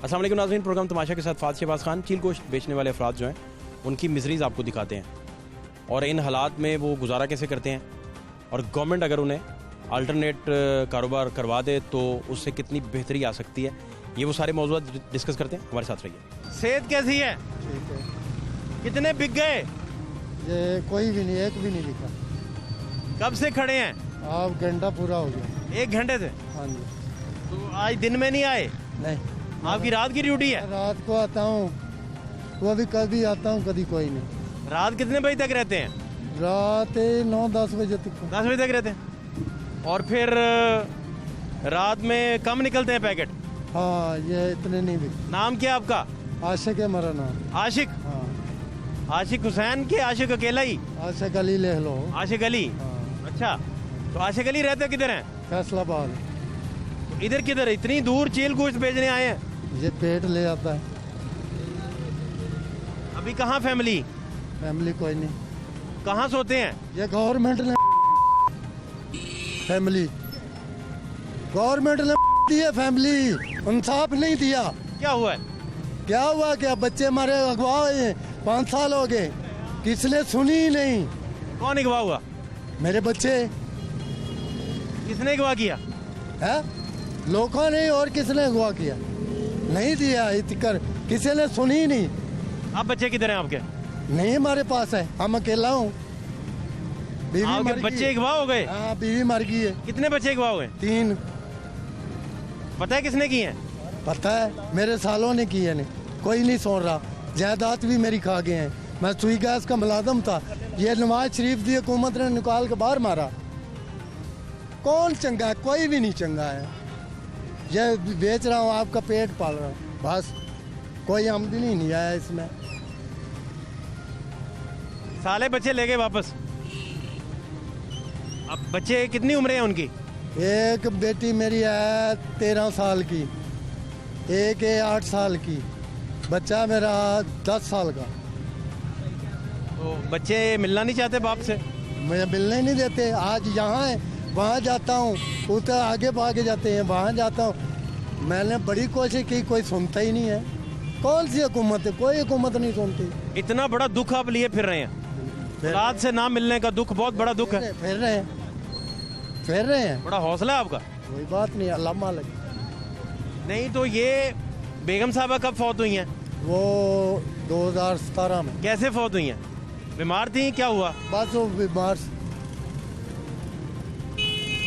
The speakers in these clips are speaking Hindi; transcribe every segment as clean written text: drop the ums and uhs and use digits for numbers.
अस्सलाम वालेकुम नाज़रीन, प्रोग्राम तमाशा के साथ फात शहबाज खान। चील गोश्त बेचने वाले अफराद जो हैं उनकी मिजरीज आपको दिखाते हैं और इन हालात में वो गुजारा कैसे करते हैं, और गवर्नमेंट अगर उन्हें अल्टरनेट कारोबार करवा दे तो उससे कितनी बेहतरी आ सकती है। ये वो सारे मौजूद डिस्कस करते हैं, हमारे साथ रहिए। सेहत कैसी है? ठीक है। कितने बिक गए? ये कोई भी नहीं, एक भी नहीं लिखा। कब से खड़े हैं? आप घंटा पूरा हो गया। 1 घंटे से। हाँ जी। तो आज दिन में नहीं आए? नहीं, आपकी रात की ड्यूटी है? रात को आता हूँ, वो भी कभी आता हूँ, कभी कोई नहीं। रात कितने बजे तक रहते हैं? रात 9-10 बजे तक। 10 बजे तक रहते हैं। और फिर रात में कम निकलते हैं पैकेट? हाँ, ये इतने नहीं बिकते। नाम क्या आपका? आशिक है मेरा नाम। आशिक? हाँ। आशिक हुसैन के आशिक अकेला ही? आशिक अली ले लो। आशिक अली। हाँ। अच्छा, तो आशिक अली रहते किधर हैं? फैसलाबाद। इधर किधर? इतनी दूर चील गोश्त बेचने आए हैं? ये पेट ले आता है। अभी कहाँ फैमिली? फैमिली कोई नहीं। कहाँ सोते हैं? ये गवर्नमेंट ने फैमिली, गवर्नमेंट ने दी है फैमिली, इंसाफ नहीं दिया। क्या हुआ है? क्या हुआ? क्या बच्चे हमारे अगवा हुए 5 साल हो गए, किसने सुनी ही नहीं। कौन अगवा हुआ? मेरे बच्चे। किसने अगवा किया? है लोगों ने, और किसने अगवा किया? नहीं दिया इतकर, किसी ने सुनी ही नहीं। अब बच्चे किधर हैं आपके? नहीं हमारे पास है, हम अकेला हूँ। बीवी आपके मर बच्चे गई। अगवा हो गए? हाँ, बीवी मर गई है। कितने बच्चे अगवा हो गए? 3। पता है किसने किए हैं? पता है, मेरे सालों ने किए ने, कोई नहीं सुन रहा। जायदाद भी मेरी खा गए हैं। मैं सुई गैस का मुलाजम था, ये नवाज शरीफ की हुकूमत ने निकाल के बाहर मारा। कौन चंगा है? कोई भी नहीं चंगा है। ये बेच रहा हूँ, आपका पेट पाल रहा हूँ, बस। कोई आमदनी नहीं आया इसमें। साले बच्चे ले गए वापस। अब बच्चे कितनी उम्र है उनकी? एक बेटी मेरी है 13 साल की, एक है 8 साल की, बच्चा मेरा 10 साल का। तो बच्चे मिलना नहीं चाहते बाप से? मुझे मिलने नहीं देते। आज यहाँ है, वहाँ जाता हूँ, उधर आगे भागे जाते हैं, वहाँ जाता हूँ। मैंने बड़ी कोशिश की, कोई सुनता ही नहीं है। कौन सी हुकूमत है? कोई हुकूमत नहीं सुनती। इतना बड़ा दुख आप लिए फिर रहे हैं? औलाद से ना मिलने का दुख बहुत बड़ा दुख है। फिर रहे हैं, फिर रहे हैं। बड़ा हौसला है आपका। कोई बात नहीं, अल्लाह मालिक। नहीं तो ये बेगम साहबा कब फौत हुई हैं? वो 2017 में। कैसे फौत हुई हैं? बीमार थी? क्या हुआ? बस वो बीमार।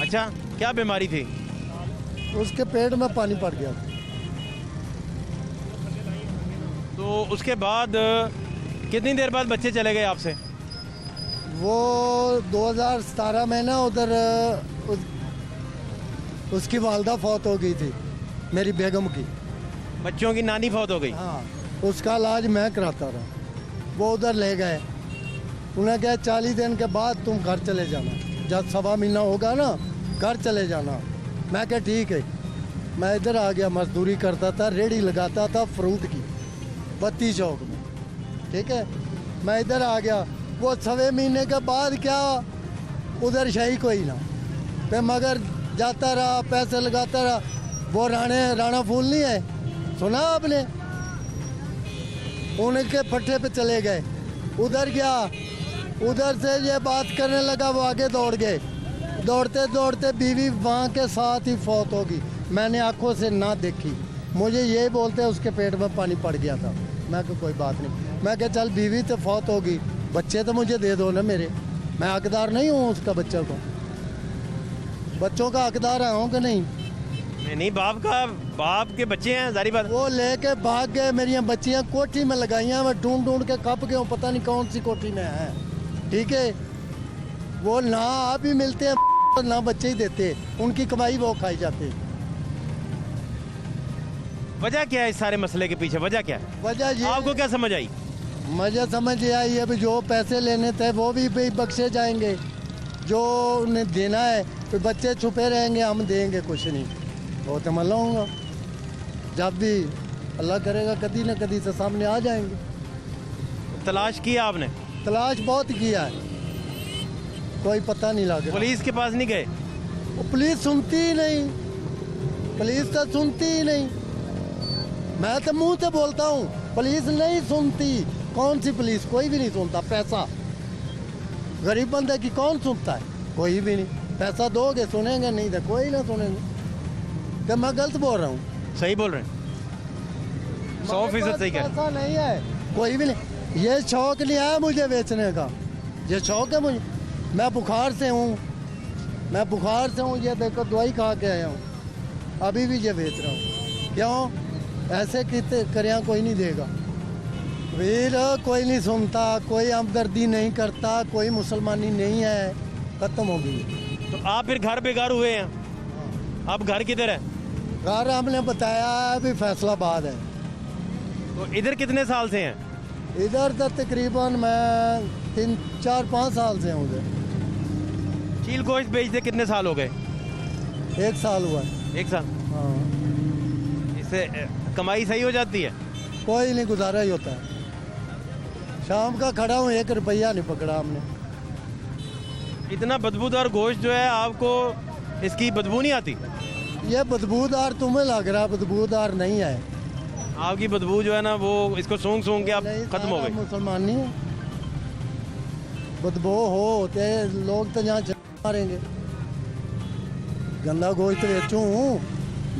अच्छा, क्या बीमारी थी? उसके पेट में पानी पड़ गया। तो उसके बाद कितनी देर बाद बच्चे चले गए आपसे? वो 2017 में ना उधर उसकी वालदा फौत हो गई थी, मेरी बेगम की। बच्चों की नानी फौत हो गई? हाँ, उसका इलाज मैं कराता रहा। वो उधर ले गए, उन्हें कहा 40 दिन के बाद तुम घर चले जाना, जब 1.25 महीना होगा ना घर चले जाना। मैं कहा ठीक है। मैं इधर आ गया, मजदूरी करता था, रेड़ी लगाता था फ्रूट की, 32 चौक में। ठीक है, मैं इधर आ गया। वो 1.25 महीने के बाद क्या, उधर शाही कोई ना, फिर मगर जाता रहा, पैसे लगाता रहा। वो राणा फूल नहीं है, सुना आपने? उनके पट्टे पे चले गए, उधर गया, उधर से ये बात करने लगा, वो आगे दौड़ गए। दौड़ते दौड़ते बीवी वहाँ के साथ ही फौत होगी। मैंने आंखों से ना देखी, मुझे ये बोलते उसके पेट में पानी पड़ गया था। मैं कहा कोई बात नहीं। मैं कहा चल बीवी तो फौत होगी, बच्चे तो मुझे दे दो ना मेरे, मैं हकदार नहीं हूँ उसका बच्चों को, बच्चों का हकदार हूँ कि नहीं? नहीं, बाप के बच्चे हैं, जारी बात। वो लेके भाग गए। मेरी बच्चियाँ कोठी में लगाइयाँ, मैं ढूंढ ढूंढ के कप गया हूँ, पता नहीं कौन सी कोठी में है। ठीक है, वो ना आप ही मिलते हैं ना बच्चे ही देते, उनकी कमाई वो खाई जाती। वजह क्या है इस सारे मसले के पीछे? वजह क्या है? वजह ये, आपको क्या समझ आई? मुझे समझ आई है, जो पैसे लेने थे वो भी बख्शे जाएंगे, जो उन्हें देना है तो बच्चे छुपे रहेंगे, हम देंगे कुछ नहीं। वो तो मैं लाऊंगा, जब भी अल्लाह करेगा कभी न कभी से सामने आ जाएंगे। तलाश किया आपने? तलाश बहुत किया है, कोई पता नहीं लगा। पुलिस के पास नहीं गए? वो पुलिस सुनती ही नहीं, पुलिस तो सुनती ही नहीं। मैं तो मुंह से बोलता हूँ, पुलिस नहीं सुनती। कौन सी पुलिस? कोई भी नहीं सुनता। पैसा गरीब बंदे की कौन सुनता है? कोई भी नहीं। पैसा दोगे सुनेंगे, नहीं तो कोई ना सुनेंगे। क्या मैं गलत बोल रहा हूँ? सही बोल रहे हैं, 100% सही कह रहे हैं। पैसा नहीं है, कोई भी नहीं। ये शौक नहीं है मुझे बेचने का, ये शौक है मुझे। मैं बुखार से हूँ, मैं बुखार से हूँ। ये देखो दवाई खा के आया हूँ, अभी भी ये बेच रहा हूँ। क्यों? ऐसे कितने करिया कोई नहीं देगा वीर, कोई नहीं सुनता, कोई हमदर्दी नहीं करता, कोई मुसलमानी नहीं है, खत्म हो गई। तो आप फिर घर बेकार हुए हैं, अब घर किधर है? घर हमने बताया अभी फैसलाबाद है। तो इधर कितने साल से हैं? इधर तो तकरीबन मैं 3-4-5 साल से हूँ उधर। चील गोश्त बेचते कितने साल हो गए? 1 साल हुआ है। 1 साल। हाँ, इससे कमाई सही हो जाती है? कोई नहीं, गुजारा ही होता है। शाम का खड़ा हूँ, 1 रुपया नहीं पकड़ा हमने। इतना बदबूदार गोश्त जो है, आपको इसकी बदबू नहीं आती? ये बदबूदार तुम्हें लग रहा है, बदबूदार नहीं है। आपकी बदबू जो है ना, वो इसको सूंघ सूंघ के आप नहीं, खत्म हो सारा गई। मुसलमान नहीं है। बदबू होते लोग तो यहाँ मारेंगे। गंदा गोश्त बेचूं,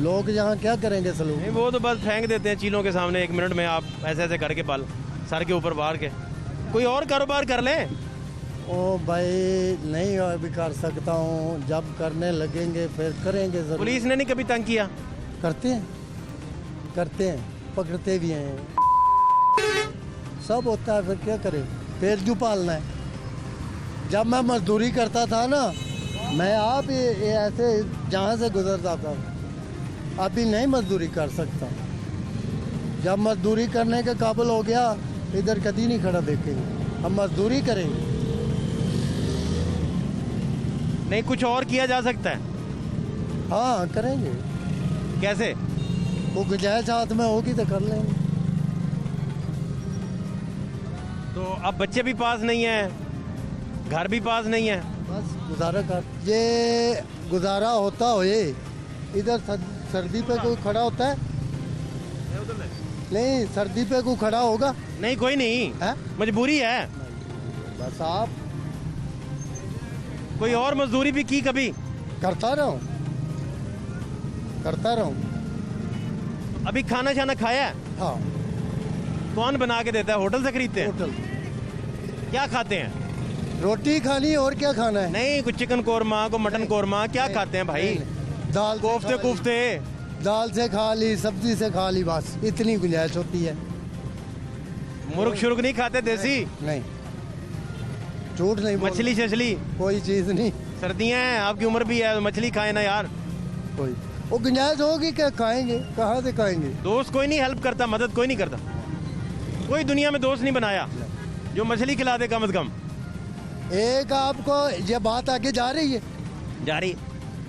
लोग यहाँ क्या करेंगे सलूक? नहीं, वो तो बस फेंक देते हैं चीलों के सामने 1 मिनट में। आप ऐसे ऐसे करके पाल सर के ऊपर बाहर के कोई और कारोबार कर लें। ओ भाई नहीं अभी कर सकता हूँ, जब करने लगेंगे फिर करेंगे जरूर। पुलिस ने नहीं कभी तंग किया? करते हैं, करते हैं, पकड़ते भी हैं, सब होता है। फिर क्या करें, पेट जो पालना है। जब मैं मजदूरी करता था ना, मैं आप ये ऐसे जहाँ से गुजर जाता था, अभी नहीं मजदूरी कर सकता। जब मजदूरी करने के काबिल हो गया, इधर कभी नहीं खड़ा देखेंगे, हम मजदूरी करेंगे। नहीं, कुछ और किया जा सकता है? हाँ करेंगे, कैसे? वो गुंजाइश हाथ में होगी तो कर लेंगे। तो अब बच्चे भी पास नहीं है, घर भी पास नहीं है, बस गुजारा कर। ये गुजारा होता हो ये इधर सर्दी पे कोई खड़ा होता है? नहीं, सर्दी पे कोई खड़ा होगा? नहीं, कोई नहीं है? मजबूरी है। बस आप कोई और मजदूरी भी की कभी? करता रहो, करता रहो। अभी खाना शाना खाया है? हाँ, कौन बना के देता है? होटल से खरीदते हैं? होटल क्या खाते हैं? रोटी खानी और क्या खाना है? नहीं, कुछ चिकन कोरमा, को मटन कोरमा, क्या नहीं, खाते हैं भाई? नहीं, दाल से कोफ्ते खा ली, कुफ्ते। दाल से खा ली, सब्जी से खा ली, बस इतनी गुंजाइश होती है। मुर्ग शुर्ग नहीं खाते देसी? नहीं, झूठ नहीं बोल, मछली शछली? कोई चीज़ नहीं। सर्दियां हैं, आपकी उम्र भी है, मछली खाए ना यार। कोई वो गुंजाइश होगी क्या खाएंगे, कहाँ से खाएंगे? दोस्त कोई नहीं हेल्प करता, मदद कोई नहीं करता? कोई दुनिया में दोस्त नहीं बनाया जो मछली खिला दे कम से कम? एक आपको ये बात आगे जा रही है, जारी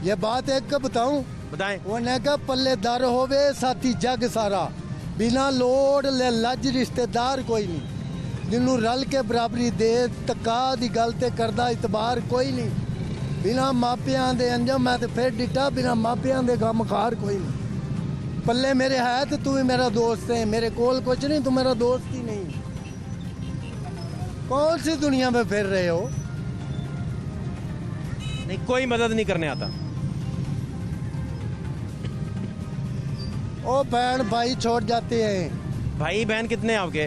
ये बात एक का बताऊं। बताएं। ਉਹਨੇ ਕਹਾ ਪੱਲੇਦਾਰ ਹੋਵੇ ਸਾਥੀ ਜੱਗ ਸਾਰਾ, ਬਿਨਾ ਲੋੜ ਲੈ ਲੱਜ ਰਿਸ਼ਤੇਦਾਰ ਕੋਈ ਨਹੀਂ, ਜਿਹਨੂੰ ਰਲ ਕੇ ਬਰਾਬਰੀ ਦੇ ਤਕਾ ਦੀ ਗੱਲ ਤੇ ਕਰਦਾ ਇਤਬਾਰ ਕੋਈ ਨਹੀਂ, ਬਿਨਾ ਮਾਪਿਆਂ ਦੇ ਅੰਜਮ ਮੈਂ ਤੇ ਫਿਰ ਡਿੱਟਾ, ਬਿਨਾ ਮਾਪਿਆਂ ਦੇ ਗਮ ਖਾਰ ਕੋਈ ਨਹੀਂ, ਪੱਲੇ ਮੇਰੇ ਹੈ ਤੇ ਤੂੰ ਵੀ ਮੇਰਾ ਦੋਸਤ ਹੈ, ਮੇਰੇ ਕੋਲ ਕੁਝ ਨਹੀਂ ਤੂੰ ਮੇਰਾ ਦੋਸਤ ही नहीं। कौन सी दुनिया में फिर रहे हो? नहीं, कोई मदद नहीं करने आता। ओ बहन भाई छोड़ जाते हैं। भाई बहन कितने हैं आपके?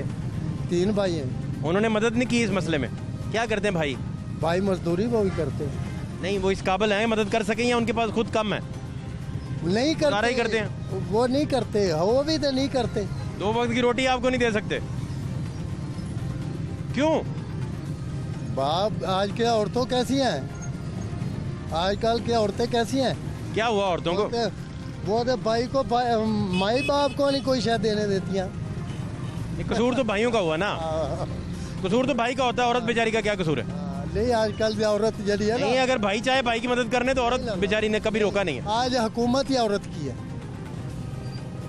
3 भाई हैं। उन्होंने मदद नहीं की इस मसले में? क्या करते हैं भाई? भाई मजदूरी वो भी करते हैं। नहीं, वो इस काबिल हैं मदद कर सकें या उनके पास खुद कम है? नहीं गुजारा करते, ही करते हैं। वो नहीं करते, वो भी तो नहीं करते। 2 वक्त की रोटी आपको नहीं दे सकते? क्यों? बाप आज के औरतों कैसी हैं, आजकल की औरतें कैसी हैं? क्या हुआ औरतों को? वो तो भाई को माई बाप को नहीं कोई शायद देने देती हैं। ये कसूर तो भाइयों का हुआ ना, कसूर तो भाई का होता है, औरत बेचारी का क्या कसूर है? नहीं आजकल भी औरत जड़ी है नहीं, ना, अगर भाई चाहे भाई की मदद करने तो औरत बेचारी ने कभी रोका नहीं है। आज हुकूमत ही औरत की है।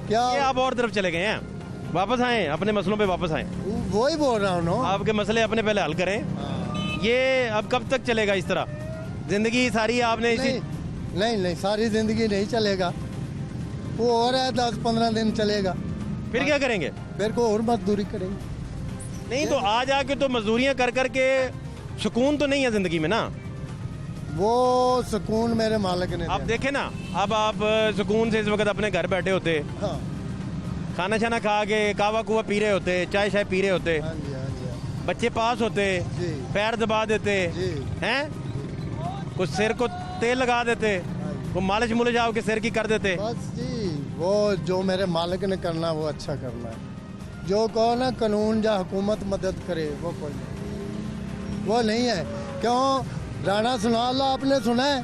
क्या ये आप और तरफ चले गए हैं, वापस आए अपने मसलों पे वापस आए। वो ही बोल रहा हूँ ना। आपके मसले अपने पहले हल करें। ये अब कब तक चलेगा इस तरह? जिंदगी सारी आपने इसी नहीं नहीं, सारी जिंदगी नहीं चलेगा, वो हो रहा है 10-15 दिन चलेगा। फिर क्या करेंगे? फिर को और मजदूरी करेंगे। नहीं तो आज आके तो मजदूरियां कर कर के सुकून तो नहीं है जिंदगी में ना। वो सुकून मेरे मालिक ने आप दिया। देखे ना, अब आप सुकून से इस वक्त अपने घर बैठे होते, हाँ खाना शाना खा के कावा कुआ पी रहे होते, चाय शाय पी रहे होते, हाँ जी, हाँ जी, हाँ बच्चे पास होते, जी। पैर दबा देते जी। हैं, कुछ सिर को तेल लगा देते, वो मालिश मुलिश आपके सिर की कर देते। बस जी, वो जो मेरे मालिक ने करना वो अच्छा करना है। जो कहो ना कानून या हुकूमत मदद करे, वो कोई नहीं, वो नहीं है। क्यों? राणा सनाउल्लाह आपने सुना है?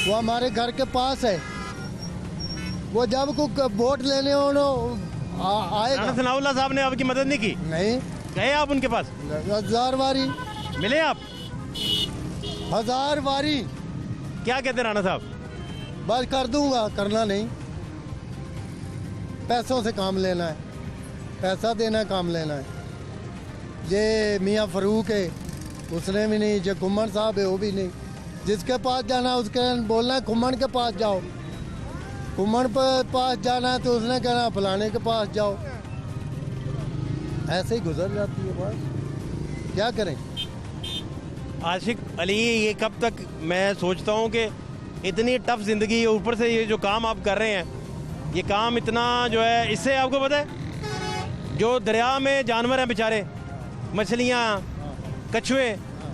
वो हमारे घर के पास है। वो जब को वोट लेने आएगा। राणा सनाउल्लाह साहब ने आपकी मदद नहीं की? नहीं, गए आप उनके पास? 1000 बारी, मिले आप? 1000 बारी। क्या कहते राणा साहब? बस कर दूंगा, करना नहीं। पैसों से काम लेना है, पैसा देना है, काम लेना है। ये मियाँ फरूक है, उसने भी नहीं। जो घुमन साहब है वो भी नहीं। जिसके पास जाना है उसके बोलना है घुमन के पास जाओ, घुमन पर पास जाना है तो उसने कहना फलाने के पास जाओ। ऐसे ही गुजर जाती है, बस क्या करें। आशिक अली, ये कब तक? मैं सोचता हूँ कि इतनी टफ जिंदगी है, ऊपर से ये जो काम आप कर रहे हैं, ये काम इतना जो है, इससे आपको पता है जो दरिया में जानवर हैं बेचारे, मछलियाँ, कछुए,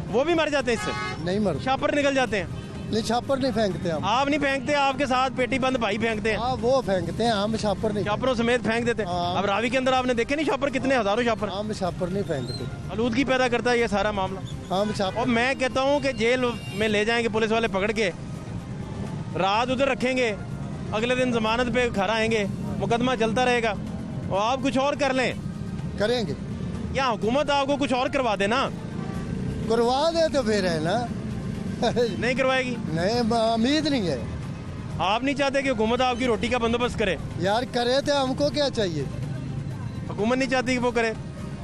वो भी मर जाते हैं इससे, नहीं मर, छापर निकल जाते हैं। नहीं छापर नहीं फेंकते हम। आप नहीं फेंकते, आपके साथ पेटी बंद भाई फेंकते हैं, हाँ वो फेंकते हैं, हम छापर नहीं। छापरों समेत फेंक देते हैं। हाँ। अब रावी के अंदर आपने देखे नहीं छापर, कितने हजारों छापर, हम छापर नहीं फेंकते, आलूदगी पैदा करता है ये सारा मामला। हम छापर। और मैं कहता हूँ कि जेल में ले जाएंगे पुलिस वाले पकड़ के, रात उधर रखेंगे, अगले दिन जमानत पे घर आएंगे, मुकदमा चलता रहेगा, और आप कुछ और कर लें, करेंगे, या हुकूमत आपको कुछ और करवा दे ना। करवा दे तो फिर है ना। नहीं करवाएगी? नहीं, उम्मीद नहीं है। आप नहीं चाहते कि हुकूमत आपकी रोटी का बंदोबस्त करे? यार करे थे, हमको क्या चाहिए? हुकूमत नहीं चाहती कि वो करे?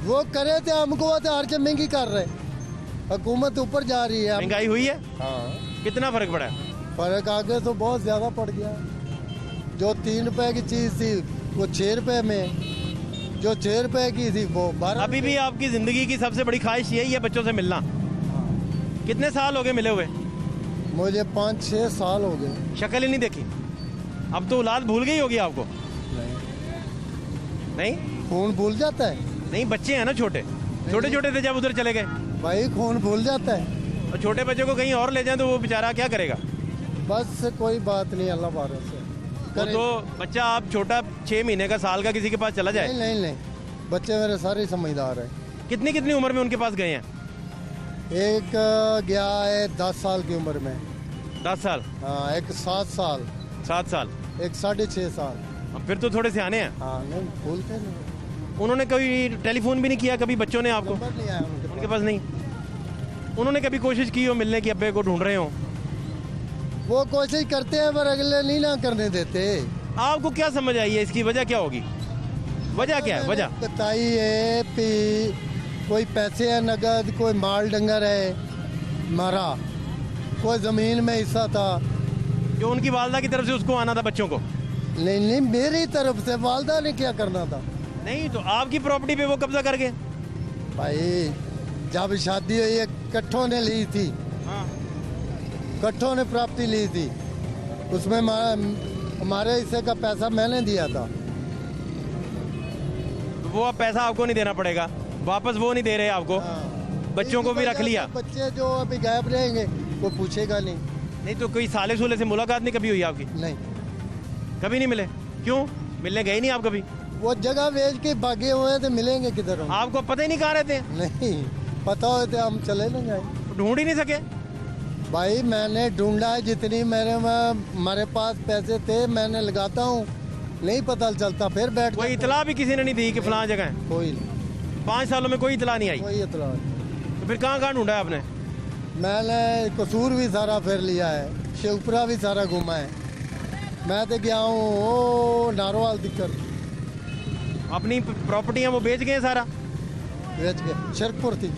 वो करे थे, हमको वो तो हर चीज महंगी कर रहे। हुकूमत ऊपर जा रही है। महंगाई हुई है? हाँ, कितना फर्क पड़ा है? फर्क आगे तो बहुत ज्यादा पड़ गया। जो 3 रुपए की चीज थी वो 6 रुपए में, जो 6 रुपए की थी वो 12। अभी भी आपकी जिंदगी की सबसे बड़ी ख्वाहिश यही है बच्चों से मिलना? कितने साल हो गए मिले हुए? मुझे 5-6 साल हो गए। शक्ल ही नहीं देखी? अब तो औलाद भूल गई होगी आपको? नहीं? खून भूल जाता है नहीं, बच्चे हैं ना छोटे, छोटे छोटे थे जब उधर चले गए। भाई, खून भूल जाता है। और छोटे बच्चे को कहीं और ले जाएं तो वो बेचारा क्या करेगा? बस कोई बात नहीं, अल्लाह बारक से वो तो बच्चा आप छोटा 6 महीने का, साल का किसी के पास चला जाए। नहीं नहीं नहीं, बच्चे मेरे सारे समझदार हैं। कितनी कितनी उम्र में उनके पास गए हैं? एक गया है 10 साल की उम्र में। 10 साल? हाँ, एक 7 साल, 7 साल? एक 6.5 साल। अब फिर तो थोड़े सियाने हैं। हाँ, नहीं भूलते नहीं। उन्होंने कभी टेलीफोन भी नहीं किया कभी बच्चों ने आपको? नंबर नहीं आया उनके पास नहीं? उन्होंने कभी कोशिश की हो मिलने की, अब्बे को ढूंढ रहे हो? वो कोशिश करते हैं पर अगले नहीं ना करने देते। आपको क्या समझ आई है, इसकी वजह क्या होगी? वजह क्या है? वजह बताई है कि कोई पैसे है नगद, कोई माल डंगर है मारा, कोई जमीन में हिस्सा था। जो उनकी वालदा की तरफ से उसको आना था बच्चों को? नहीं नहीं, मेरी तरफ से। वालदा ने क्या करना था? नहीं तो आपकी प्रॉपर्टी पे वो कब्जा कर गए? भाई, जब शादी हुई है कट्ठों ने ली थी, कट्ठों ने प्रॉपर्टी ली थी, उसमें हमारे हिस्से का पैसा मैंने दिया था। तो वो अब पैसा आपको नहीं देना पड़ेगा वापस? वो नहीं दे रहे आपको? हाँ। बच्चों को भी रख लिया? बच्चे जो अभी गायब रहेंगे वो पूछेगा नहीं। नहीं तो कोई साले सूले से मुलाकात नहीं कभी हुई आपकी? नहीं, कभी नहीं मिले? क्यों मिलने गए नहीं आप कभी? वो जगह बेच के भागे हुए हैं तो मिलेंगे किधर हम? आपको पता ही नहीं कहाँ रहते हैं? नहीं पता होते हम चले ना जाए। ढूंढ ही नहीं सके? भाई, मैंने ढूंढा है, जितनी हमारे पास पैसे थे मैंने लगाता हूँ, नहीं पता चलता, फिर बैठ कोई इतला भी किसी ने नहीं दी कि फलां जगह है? कोई नहीं, 5 सालों में कोई इतला नहीं आई? कोई इतला नहीं। तो फिर कहाँ कहाँ ढूंढा है आपने? मैंने कसूर भी सारा फिर लिया है, शिवपुरा भी सारा घूमा है। मैं तो गया हूँ ओ नारोवाल दिक्कत। अपनी प्रॉपर्टियाँ वो बेच गए सारा? बेच के शरकपुर थी,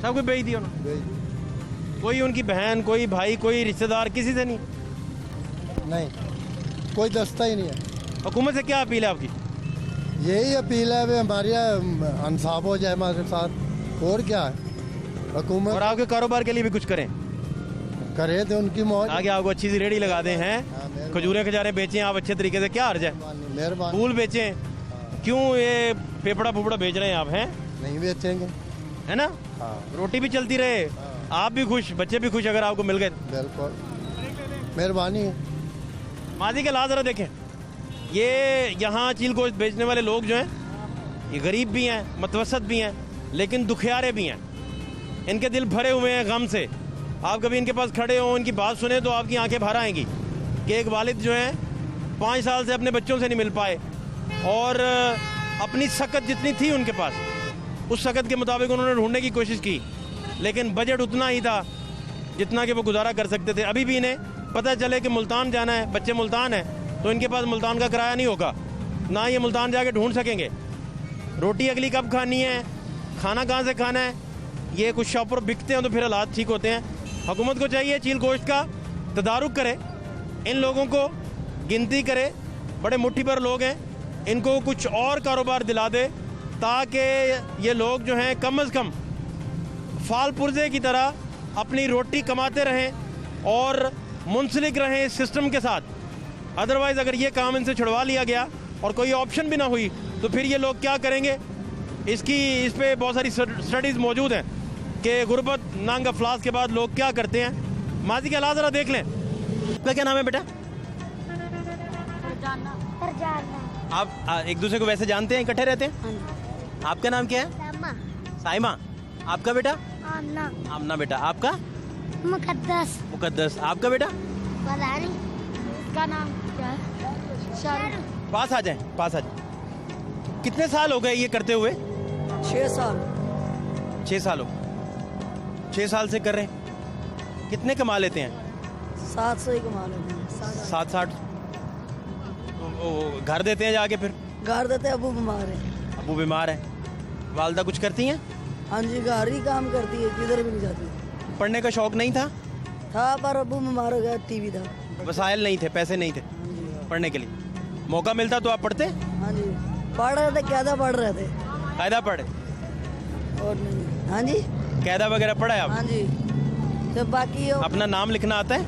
सब कुछ बेच दिया उन्होंने? बेच दी। कोई उनकी बहन, कोई भाई, कोई रिश्तेदार, किसी से नहीं? नहीं, कोई दस्ता ही नहीं है। हुकूमत से क्या अपील है आपकी? यही अपील है, हमारे इंसाफ हो जाए हमारे साथ, और क्या है। हुकूमत और आपके कारोबार के लिए भी कुछ करें, करे तो उनकी मौज। आगे आपको अच्छी सी रेडी लगा दें हैं, मेहरबानी। खजूरें खजारें बेचें आप अच्छे तरीके से, क्या हर्ज है। मेहरबानी। फूल बेचें, क्यों ये पेपड़ा फूपड़ा बेच रहे हैं आप, हैं, नहीं बेचेंगे। है ना। हाँ रोटी भी चलती रहे, आप भी खुश, बच्चे भी खुश, अगर आपको मिल गए। बिल्कुल, मेहरबानी है। माजी के हालात ज़रा देखें, ये यहाँ चील गोश्त बेचने वाले लोग जो हैं, ये गरीब भी हैं, मतवसत भी हैं, लेकिन दुखियारे भी हैं। इनके दिल भरे हुए हैं गम से। आप कभी इनके पास खड़े हो, इनकी बात सुने तो आपकी आंखें भर आएंगी कि एक वालिद जो हैं 5 साल से अपने बच्चों से नहीं मिल पाए, और अपनी सकत जितनी थी उनके पास, उस सकत के मुताबिक उन्होंने ढूंढने की कोशिश की, लेकिन बजट उतना ही था जितना कि वो गुजारा कर सकते थे। अभी भी इन्हें पता चले कि मुल्तान जाना है, बच्चे मुल्तान हैं, तो इनके पास मुल्तान का किराया नहीं होगा, ना ये मुल्तान जाके ढूंढ सकेंगे। रोटी अगली कब खानी है, खाना कहाँ से खाना है, ये कुछ शॉपर बिकते हैं तो फिर हालात ठीक होते हैं। हुकूमत को चाहिए चील गोश्त का तदारुक करे, इन लोगों को गिनती करे, बड़े मुट्ठी भर लोग हैं, इनको कुछ और कारोबार दिला दे, ताकि ये लोग जो हैं कम अज़ कम फाल पुर्जे की तरह अपनी रोटी कमाते रहें और मुंसलिक रहें इस सिस्टम के साथ। अदरवाइज़ अगर ये काम इनसे छुड़वा लिया गया और कोई ऑप्शन भी ना हुई तो फिर ये लोग क्या करेंगे। इस पे बहुत सारी स्टडीज़ मौजूद हैं कि गुर्बत नांग अफलास के बाद लोग क्या करते हैं। माजी के हालात ज़रा देख लें। आपका क्या नाम है बेटा? आप एक दूसरे को वैसे जानते हैं, इकट्ठे रहते हैं? आपका नाम क्या है? साइमा। आपका बेटा? आमना बेटा। आपका? मुकद्दस। आपका बेटा? पता नहीं इसका नाम क्या है। पास आ जाए, पास आ जाए। कितने साल हो गए ये करते हुए? 6 साल। 6 साल हो, 6 साल से कर रहे हैं। कितने कमा लेते हैं? 700 ही कमा लेते हैं। 7-8। घर देते हैं जाके फिर? घर देते हैं, अबू बीमार है। अबू बीमार है, वालदा कुछ करती हैं? हाँ जी, घर ही काम करती है, किधर भी नहीं जाती। पढ़ने का शौक नहीं था? पर अबू बीमार हो गया, टीवी था। वसाइल नहीं थे, पैसे नहीं थे पढ़ने के लिए। मौका मिलता तो आप पढ़ते? हाँ जी, पढ़ रहे थे, कायदा पढ़ रहे थे। कायदा पढ़े? और नहीं। हाँ जी, कायदा वगैरह पढ़ा है आप? हाँ जी। तो बाकी अपना नाम लिखना आता है?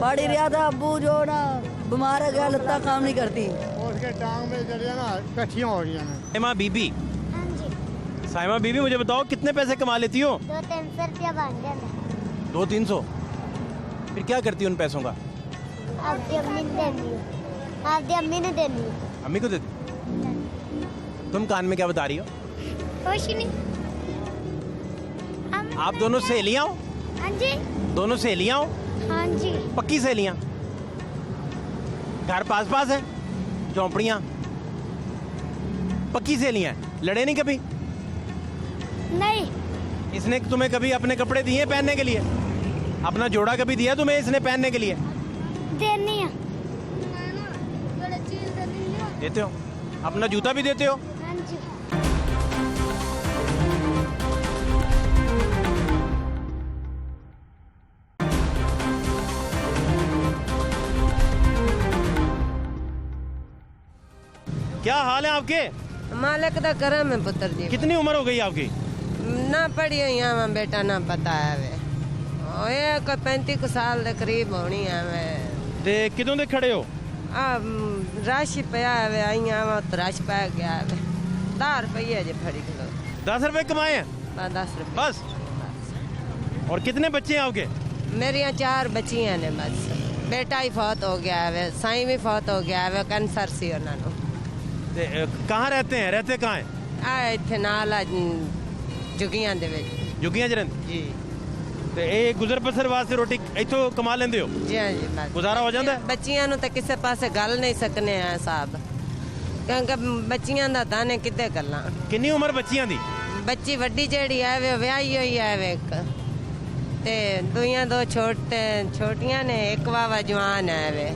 पढ़ ही रहा था। अबू जो ना बीमार हो गया, लत्ता काम नहीं करती। उसके टांग में जड़ियाँ ना कट्ठियाँ हो रही हैं। साइमा बीबी, हाँ जी, साइमा बीबी मुझे बताओ कितने पैसे कमा लेती हो? 200-300 रुपया बन जाता। 200-300? फिर क्या करती हो उन पैसों का? आपकी अम्मी ने देनी है, आपकी अम्मी ने देनी है। अम्मी को देती? तुम कान में क्या बता रही हो? कुछ नहीं। आप दोनों सहेलियां हो? हाँ जी, दोनों सहेलियां हो? हाँ जी, पक्की सहेलियां? घर पास पास है, झोंपड़ियां, पक्की सहेलियां हैं? लड़े नहीं कभी? नहीं। इसने तुम्हें कभी अपने कपड़े दिए पहनने के लिए? अपना जोड़ा कभी दिया तुम्हें इसने पहनने के लिए? देनी है। देते हो? अपना जूता भी देते हो? हाँ जी। क्या हाल है आपके? मालिक का करम है पुत्र जी। कितनी उम्र हो गई आपकी? ना पढ़ी हुई है बेटा, ना पता है वे। ओए कोई 35 साल के करीब होनी है वे। ते किदों दे खड़े हो? रश पिया है, आई आवा तो रश पै गया है। 10 रुपये जे फड़ी किलो। 10 रुपए कमाए हैं? 10 रुपये बस? और कितने बच्चे हैं आपके? मेरिया 4 बच्चियां ने बस। बेटा ही फौत हो गया है, साई भी फौत हो गया है, कैंसर सी उन्होंने। कहाँ रहते हैं? रहते कहाँ हैं? आ इत्थे नाल जुगियां दे विच। जुगियां च रहंदे? जी ते ये गुजर बसर वास्ते रोटी इथों कमा लेंदे हो? जी हाँ जी, बस गुजारा हो जाता है? बच्चियां नूं ते किसे पासे गल नहीं सकने हैं साहब, क्योंकि बच्चियां दा दाने किते गल्लां। किन्नी उम्र बच्चियां दी? बच्ची वड्डी जेड़ी है वे व्याही हुई है वे एक, ते दुइयां 2 छोटियां ने, एक वावा जवान है वे।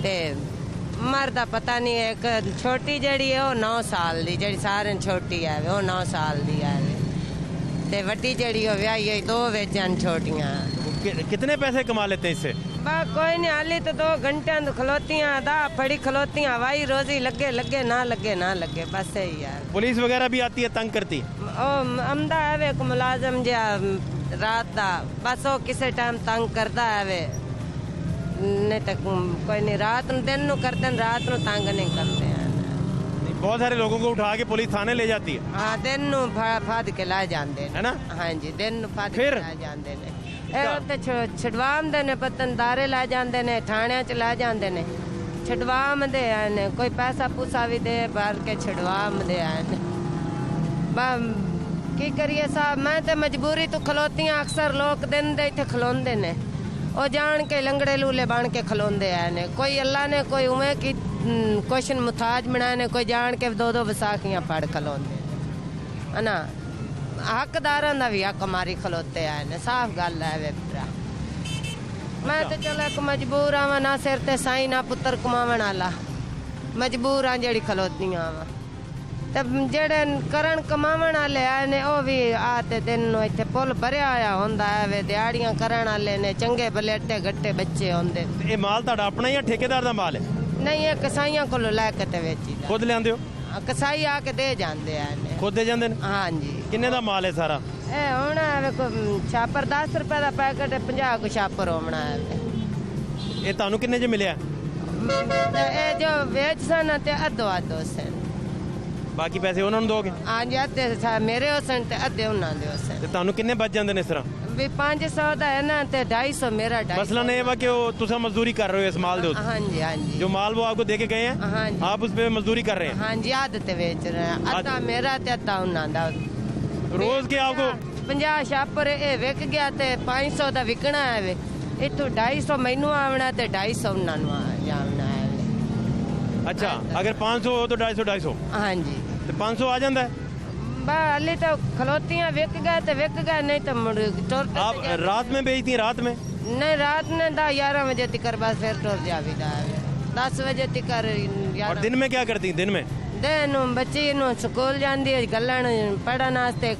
ते उम्र दा पता नहीं, एक छोटी जेड़ी है वो 9 साल दी, जेड़ी सारे छोटी है वो 9 साल दी है वे। ते वड्डी जेड़ी वो व्याही हुई 2 बेचन छोटियां। कितने पैसे कमा लेते हैं इससे? बा कोई नहीं हाली तो 2 घंटे तो खलोतियां दा फड़ी खलोतियां हवाई रोजी लगे लगे ना लगे बस यही यार। पुलिस वगैरह भी आती है, तंग करती? ओ अमदा है वे को मुलाजम जिहा रात दा बस वो किसी टाइम तंग करता है वे, नहीं तो कोई नहीं। रात ਨੂੰ दिन ਨੂੰ करते रात ਨੂੰ तंग नहीं करते हैं। बहुत सारे लोगों को उठा के पुलिस थाने ले जाती है। हाँ दिन ਨੂੰ ਫਾਦ ਕੇ ਲੈ ਜਾਂਦੇ ਨੇ, है ना? हाँ जी दिन ਨੂੰ ਫਾਦ ਕੇ ਫਿਰ? ਲੈ ਜਾਂਦੇ ਨੇ। ਇਹ ਉੱਤੇ ਛਡਵਾਉਂਦੇ ਨੇ, ਪਤੰਦਾਰੇ ਲੈ ਜਾਂਦੇ ਨੇ, ਥਾਣਿਆਂ 'ਚ ਲੈ ਜਾਂਦੇ ਨੇ, ਛਡਵਾਉਂਦੇ ਹਨ। ਕੋਈ ਪੈਸਾ ਪੂਸਾ ਵੀ ਦੇ ਭਰ ਕੇ ਛਡਵਾਉਂਦੇ ਹਨ। ਕੀ ਕਰੀਏ ਸਾਹਿਬ, ਮੈਂ ਤੇ ਮਜਬੂਰੀ ਤੋਂ ਖਲੋਤੀਆਂ। ਅਕਸਰ ਲੋਕ ਦਿਨ ਦੇ ਇੱਥੇ ਖਲੋਂਦੇ ਨੇ, ਉਹ ਜਾਣ ਕੇ ਲੰਗੜੇ ਲੂਲੇ ਬਣ ਕੇ ਖਲੋਂਦੇ ਹਨ। ਕੋਈ ਅੱਲਾ ਨੇ ਕੋਈ ਉਵੇਂ ਕੀ ਕੁਛ ਮੁਤਾਜ ਬਣਾਏ ਨੇ, ਕੋਈ ਜਾਣ ਕੇ 2-2 ਵਿਸਾਖੀਆਂ ਫੜ ਖਲੋਂਦੇ ਹੈ ਨਾ। ਹੱਕਦਾਰਾਂ ਦਾ ਵੀ ਹੱਕ ਮਾਰੀ ਖਲੋਤੇ ਹਨ। ਸਾਫ਼ ਗੱਲ ਹੈ ਵੇ ਭਰਾ। ਮੈਂ ਤੇ ਚਲ ਇੱਕ ਮਜਬੂਰ ਆਵਾਂ, ਨਾ ਸਿਰ ਤੇ ਸਾਈ ਨਾ ਪੁੱਤਰ ਕਮਾਵਣ ਵਾਲਾ, ਮਜਬੂਰ ਆ ਜਿਹੜੀ ਖਲੋਤੀਆਂ ਆਵਾਂ। ਤੇ ਜਿਹੜੇ ਕਰਨ ਕਮਾਵਣ ਵਾਲੇ ਆਏ ਨੇ ਉਹ ਵੀ ਆ ਤੇ ਦਿਨ ਨੂੰ ਇੱਥੇ ਪੁੱਲ ਭਰਿਆ ਹੋਇਆ ਹੁੰਦਾ ਹੈ ਵੇ, ਦਿਹਾੜੀਆਂ ਕਰਨ ਵਾਲੇ ਨੇ, ਚੰਗੇ ਬਲੇਟੇ ਗੱਟੇ ਬੱਚੇ ਹੁੰਦੇ। ਇਹ ਮਾਲ ਤੁਹਾਡਾ ਆਪਣਾ ਜਾਂ ਠੇਕੇਦਾਰ ਦਾ ਮਾਲ ਹੈ? ਨਹੀਂ ਇਹ ਕਸਾਈਆਂ ਕੋਲੋਂ ਲੈ ਕੇ ਤੇ ਵੇਚੀਦਾ। ਖੁਦ ਲਿਆਂਦੇ ਹੋ? ਕਸਾਈ ਆ ਕੇ ਦੇ ਜਾਂਦੇ ਹਨ। ਖੁਦ ਦੇ ਜਾਂਦੇ ਨੇ? ਹਾਂਜੀ। ਕਿੰਨੇ ਦਾ ਮਾਲ ਹੈ ਸਾਰਾ? ਇਹ ਹੁਣ ਵੇਖੋ ਛਾਪਰ 10 ਰੁਪਏ ਦਾ ਪੈਕਟ 50 ਕੁ ਛਾਪਰ ਹੋਣਾ ਹੈ। ਇਹ ਤੁਹਾਨੂੰ ਕਿੰਨੇ 'ਚ ਮਿਲਿਆ? ਤੇ ਇਹ ਜੋ ਵੇਚ ਸਨ ਤੇ ਅੱਧੋ ਸਨ। ਬਾਕੀ ਪੈਸੇ ਉਹਨਾਂ ਨੂੰ ਦੋਗੇ? ਹਾਂਜੀ ਅੱਧੇ ਮੇਰੇ ਹੋਸਨ ਤੇ ਅੱਧੇ ਉਹਨਾਂ ਦੇ ਹੋਸਨ। ਤੇ ਤੁਹਾਨੂੰ ਕਿੰਨੇ ਬਚ ਜਾਂਦੇ ਨੇ ਇਸ ਤਰ੍ਹਾਂ? ਵੀ 500 ਦਾ ਹੈ ਨਾ ਤੇ 250 ਮੇਰਾ। मसलन ये कि वो तुम मजदूरी कर रहे हो इस माल दे? हाँ जी हाँ जी। जो माल वो आपको दे के गए हैं, हाँ जी। आप उस पे मजदूरी कर रहे हैं? हाँ जी आदत बेच रहे हैं, अद्धा मेरा ते अद्धा उन्हां दा। रोज के आपको 50 छापर ये विक गया ते 500 ਦਾ ਵਿਕਣਾ ਹੈ ਵੇ। इतों 250 मैनू आवना ते 250 उन्हां नू जावना है वे। अच्छा अगर 500 हो तो 250 हाँ जी। तो 500 आ जाता है? हाली तो खलोतियां विक गए तो विक गए, नहीं तो मुड़ टुर। आप रात में बेचती हैं? रात में नहीं, रात में 10-11 बजे तक बस फिर टुर जावीदा है। 10 बजे तक। और दिन में क्या करती हैं? दिन में दिन बच्ची नू स्कूल जाती है गलन पढ़न वास्ते,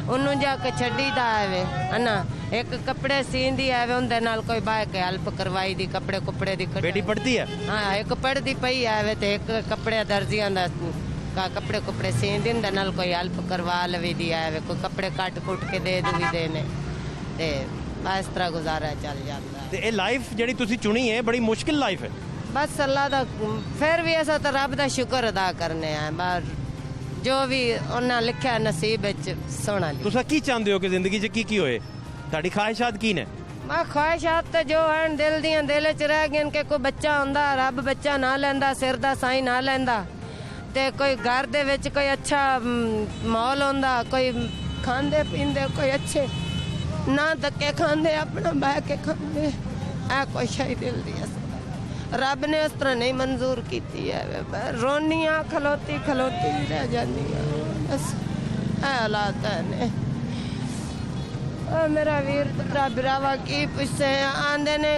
ਉਹਨੂੰ ਜਾ ਕੇ ਛੱਡੀਦਾ ਹੈ ਹੈ ਨਾ। ਇੱਕ ਕੱਪੜੇ ਸੀਂਦੀ ਹੈ ਉਹਦੇ ਨਾਲ ਕੋਈ ਬਾਹ ਕੇ ਹੈਲਪ ਕਰਵਾਈ ਦੀ, ਕੱਪੜੇ ਕੁੱਪੜੇ ਦੀ। बेटी पढ़ती है? ਹਾਂ ਇੱਕ ਪੜ੍ਹਦੀ ਪਈ ਹੈ ਤੇ ਇੱਕ ਕੱਪੜੇ ਦਰਜੀਆਂ ਦਾ ਕੱਪੜੇ ਕੁੱਪੜੇ ਸੀਂਦੀ ਦੇ ਨਾਲ ਕੋਈ ਹੈਲਪ ਕਰਵਾ ਲਵੀ ਦੀ ਹੈ। ਕੋਈ ਕੱਪੜੇ ਕੱਟ ਕੁੱਟ ਕੇ ਦੇ ਦਵੀਦੇ ਨੇ ਤੇ ਇਸ ਤਰ੍ਹਾਂ ਗੁਜ਼ਾਰਾ ਚੱਲ ਜਾਂਦਾ। ਤੇ ਇਹ ਲਾਈਫ ਜਿਹੜੀ ਤੁਸੀਂ ਚੁਣੀ ਹੈ ਬੜੀ ਮੁਸ਼ਕਿਲ ਲਾਈਫ ਹੈ। ਬਸ ਅੱਲਾ ਦਾ ਫਿਰ ਵੀ ਅਸਾਂ ਤਾਂ ਰੱਬ ਦਾ ਸ਼ੁਕਰ ਅਦਾ ਕਰਨੇ ਆ। ਬਾਹਰ ਜੋ ਵੀ ਉਹਨਾਂ ਲਿਖਿਆ ਨਸੀਬ ਵਿੱਚ ਸੋਹਣਾ। ਤੁਸੀਂ ਕੀ ਚਾਹੁੰਦੇ ਹੋ ਕਿ ਜ਼ਿੰਦਗੀ 'ਚ ਕੀ ਹੋਏ? ਤੁਹਾਡੀ ਖਾਹਿਸ਼ਾਤ ਕੀ ਨੇ? ਮੈਂ ਖਾਹਿਸ਼ਾਤ ਤੇ ਜੋ ਹਨ ਦਿਲ ਦੀਆਂ ਦਿਲ 'ਚ ਰਹਿ ਗਈਆਂ ਕਿ ਕੋਈ ਬੱਚਾ ਹੁੰਦਾ, ਰੱਬ ਬੱਚਾ ਨਾ ਲੈਂਦਾ, ਸਿਰ ਦਾ ਸਾਈਂ ਨਾ ਲੈਂਦਾ, ਤੇ ਕੋਈ ਘਰ ਦੇ ਵਿੱਚ ਕੋਈ ਅੱਛਾ ਮਾਹੌਲ ਹੁੰਦਾ, ਕੋਈ ਖਾਂਦੇ ਪੀਂਦੇ ਕੋਈ ਅੱਛੇ ਨਾ ਧੱਕੇ ਖਾਂਦੇ, ਆਪਣਾ ਬਹਿ ਕੇ ਖਾਂਦੇ। ਇਹ ਕੋਈ ਸ਼ਾਇ ਦਿਲ ਦੀ ਰੱਬ ਨੇ ਇਸ ਤਰ੍ਹਾਂ ਨਹੀਂ ਮਨਜ਼ੂਰ ਕੀਤੀ ਹੈ। ਰੋਨੀਆਂ ਖਲੋਤੀ ਖਲੋਤੀ ਰਹਿ ਜਾਂਦੀਆਂ ਬਸ। ਇਹ ਹਾਲਾਤ ਨੇ। ਮੇਰਾ ਵੀਰ ਪੁੱਤਰਾ ਬਿਰਾਵਾ ਕੀ ਪੁੱਛੇ ਆਂਦੇ ਨੇ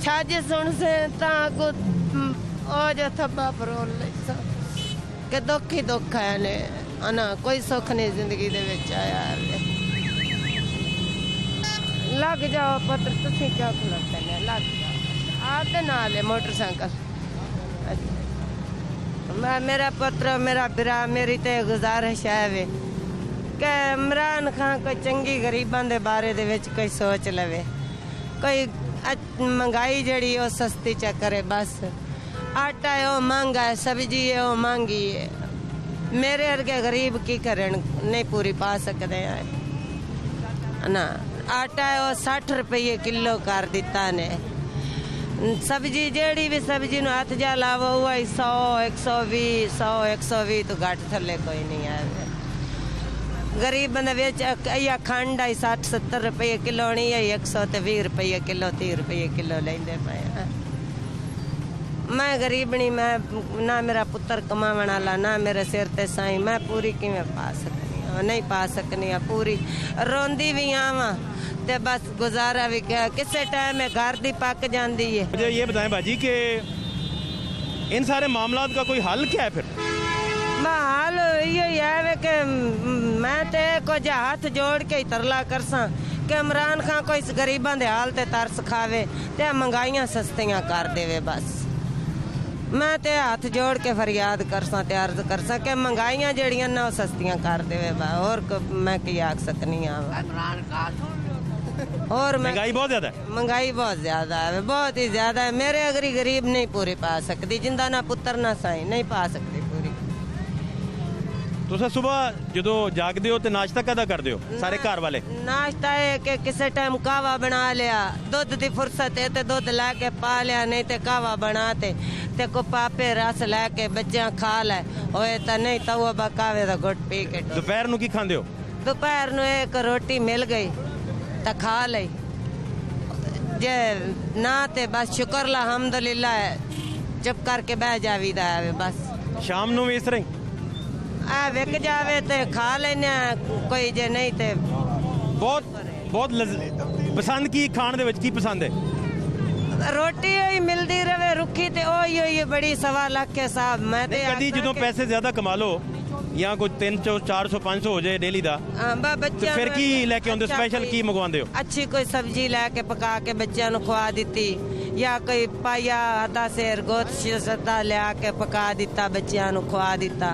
ਛੱਜ ਸੁਣ ਸੇ ਤਾਂ ਕੋ ਉਹ ਜੋ ਥੱਬਾ ਪਰੋਲ ਲੈ ਕਿ ਦੁੱਖ ਹੀ ਦੁੱਖ ਹੈ ਨੇ ਨਾ, ਕੋਈ ਸੁੱਖ ਨਹੀਂ ਜ਼ਿੰਦਗੀ ਦੇ ਵਿੱਚ ਆਇਆ। ਲੱਗ ਜਾਓ ਪੁੱਤਰ, ਤੁਸੀਂ ਕਿਉਂ ਖਲੋਤੇ ਨੇ? ਲੱਗ ਜਾਓ आपके नाल है मोटरसाइकिल। मेरा पुत्र मेरा बिरा मेरी तो गुजारिश है वे कि इमरान खान कोई चंगी गरीबां दे बारे दे विच कोई सोच लवे, कोई महंगाई जड़ी वो सस्ती चा करे। बस आटा है वो महंगा है, सब्जी है वो महंगी है। मेरे वर्गे गरीब की करन नहीं पूरी पा सकते हैं ना। आटा है वो 60 रुपये किलो कर दिता ने। सब्जी जेड़ी भी सब्जी नु हाथ जा लावो हुआ 100 120 तो घट थले कोई नहीं है। गरीब बंदे विच या खंड आई 60-70 रुपये किलो नहीं है, 120 रुपये किलो 30 रुपये किलो लेंदे पे। मैं गरीबनी, मैं ना मेरा पुत्र कमावन वाला, ना मेरे सिर ते साईं, मैं पूरी किवें पा सकनी हाँ? नहीं पा सकनी हाँ पूरी। रोंदी भी आवां ते बस गुजारा भी क्या किसी टाइम में घर दी पक जाती है। मुझे ये बताएं बाजी कि इन सारे मामलात का कोई हल क्या है फिर? हाल ये है कि मैं तो कुछ हाथ जोड़ के ही तरला करसा ਕਿ ਇਮਰਾਨ ਖਾਨ ਕੋਈ ਗਰੀਬਾਂ ਦੇ ਹਾਲ ਤੇ ਤਰਸ ਖਾਵੇ ਤੇ ਮਹਿੰਗਾਈਆਂ ਸਸਤੀਆਂ ਕਰ ਦੇਵੇ ਬਸ। ਮੈਂ ਤੇ ਹੱਥ ਜੋੜ ਕੇ ਫਰਿਆਦ ਕਰਸਾਂ ਤੇ ਅਰਜ਼ ਕਰਸਾਂ ਕਿ ਮਹਿੰਗਾਈਆਂ ਜਿਹੜੀਆਂ ਨਾ ਉਹ ਸਸਤੀਆਂ ਕਰ ਦੇਵੇ ਬਸ। ਹੋਰ ਮੈਂ ਕੀ ਆਖ ਸਕਨੀ ਆ। और महंगाई बहुत ज़्यादा है। महंगाई बहुत ज़्यादा है, बहुत ही ज़्यादा है। मेरे अगरी गरीब नहीं पूरी पा सकती, जिंदा ना पुत्र ना साई नहीं पा सकती पूरी। ਤੁਸੀਂ ਸੁਬਾਹ ਜਦੋਂ ਜਾਗਦੇ ਹੋ ਤੇ ਨਾਸ਼ਤਾ ਕਦਾ ਕਰਦੇ ਹੋ ਸਾਰੇ ਘਰ ਵਾਲੇ? नाश्ता है कि किसी टाइम कहवा बना लिया, दुध की फुर्सत है तो दुध ला के पा लिया, नहीं तो कहवा बनाते ते को पापे रस लैके बच्चा खा ले होए तो नहीं तो वो बकावे तो गुट पी के। ਦੁਪਹਿਰ ਨੂੰ ਕੀ ਖਾਂਦੇ ਹੋ? दोपहर ਨੂੰ एक रोटी मिल गई तो खा ली, जे ना ते बस शुक्र अल्हम्दुलिल्लाह चुप करके बह जावीदा है बस। ਸ਼ਾਮ ਨੂੰ ਵੀ ਇਸ ਤਰ੍ਹਾਂ ਹੀ? आ विक जावे ते खा लेने, कोई जे नहीं ते ਬਹੁਤ ਬਹੁਤ ਪਸੰਦ ਕੀ ਖਾਣ ਦੇ ਵਿੱਚ ਕੀ ਪਸੰਦ ਹੈ? रोटी ही मिलती रहे रुखी ते ओही बड़ी सवा लाख के साहब। मैं ते ਕਦੀ ਜਦੋਂ ਪੈਸੇ ਜ਼ਿਆਦਾ ਕਮਾ ਲਓ ਜਾਂ ਕੋਈ 300 400 500 ਹੋ ਜਾਏ ਡੇਲੀ ਦਾ ਤੇ बच्चा ਫਿਰ ਕੀ ਲੈ ਕੇ ਆਉਂਦੇ? ਸਪੈਸ਼ਲ ਕੀ ਮੰਗਵਾਉਂਦੇ ਹੋ? अच्छी कोई सब्जी लैके पका के बच्चों ਨੂੰ ਖਵਾ ਦਿੱਤੀ, या कोई पाया आधा सेर गोत सदा लिया के पका दिता बच्चों ਨੂੰ ਖਵਾ ਦਿੱਤਾ।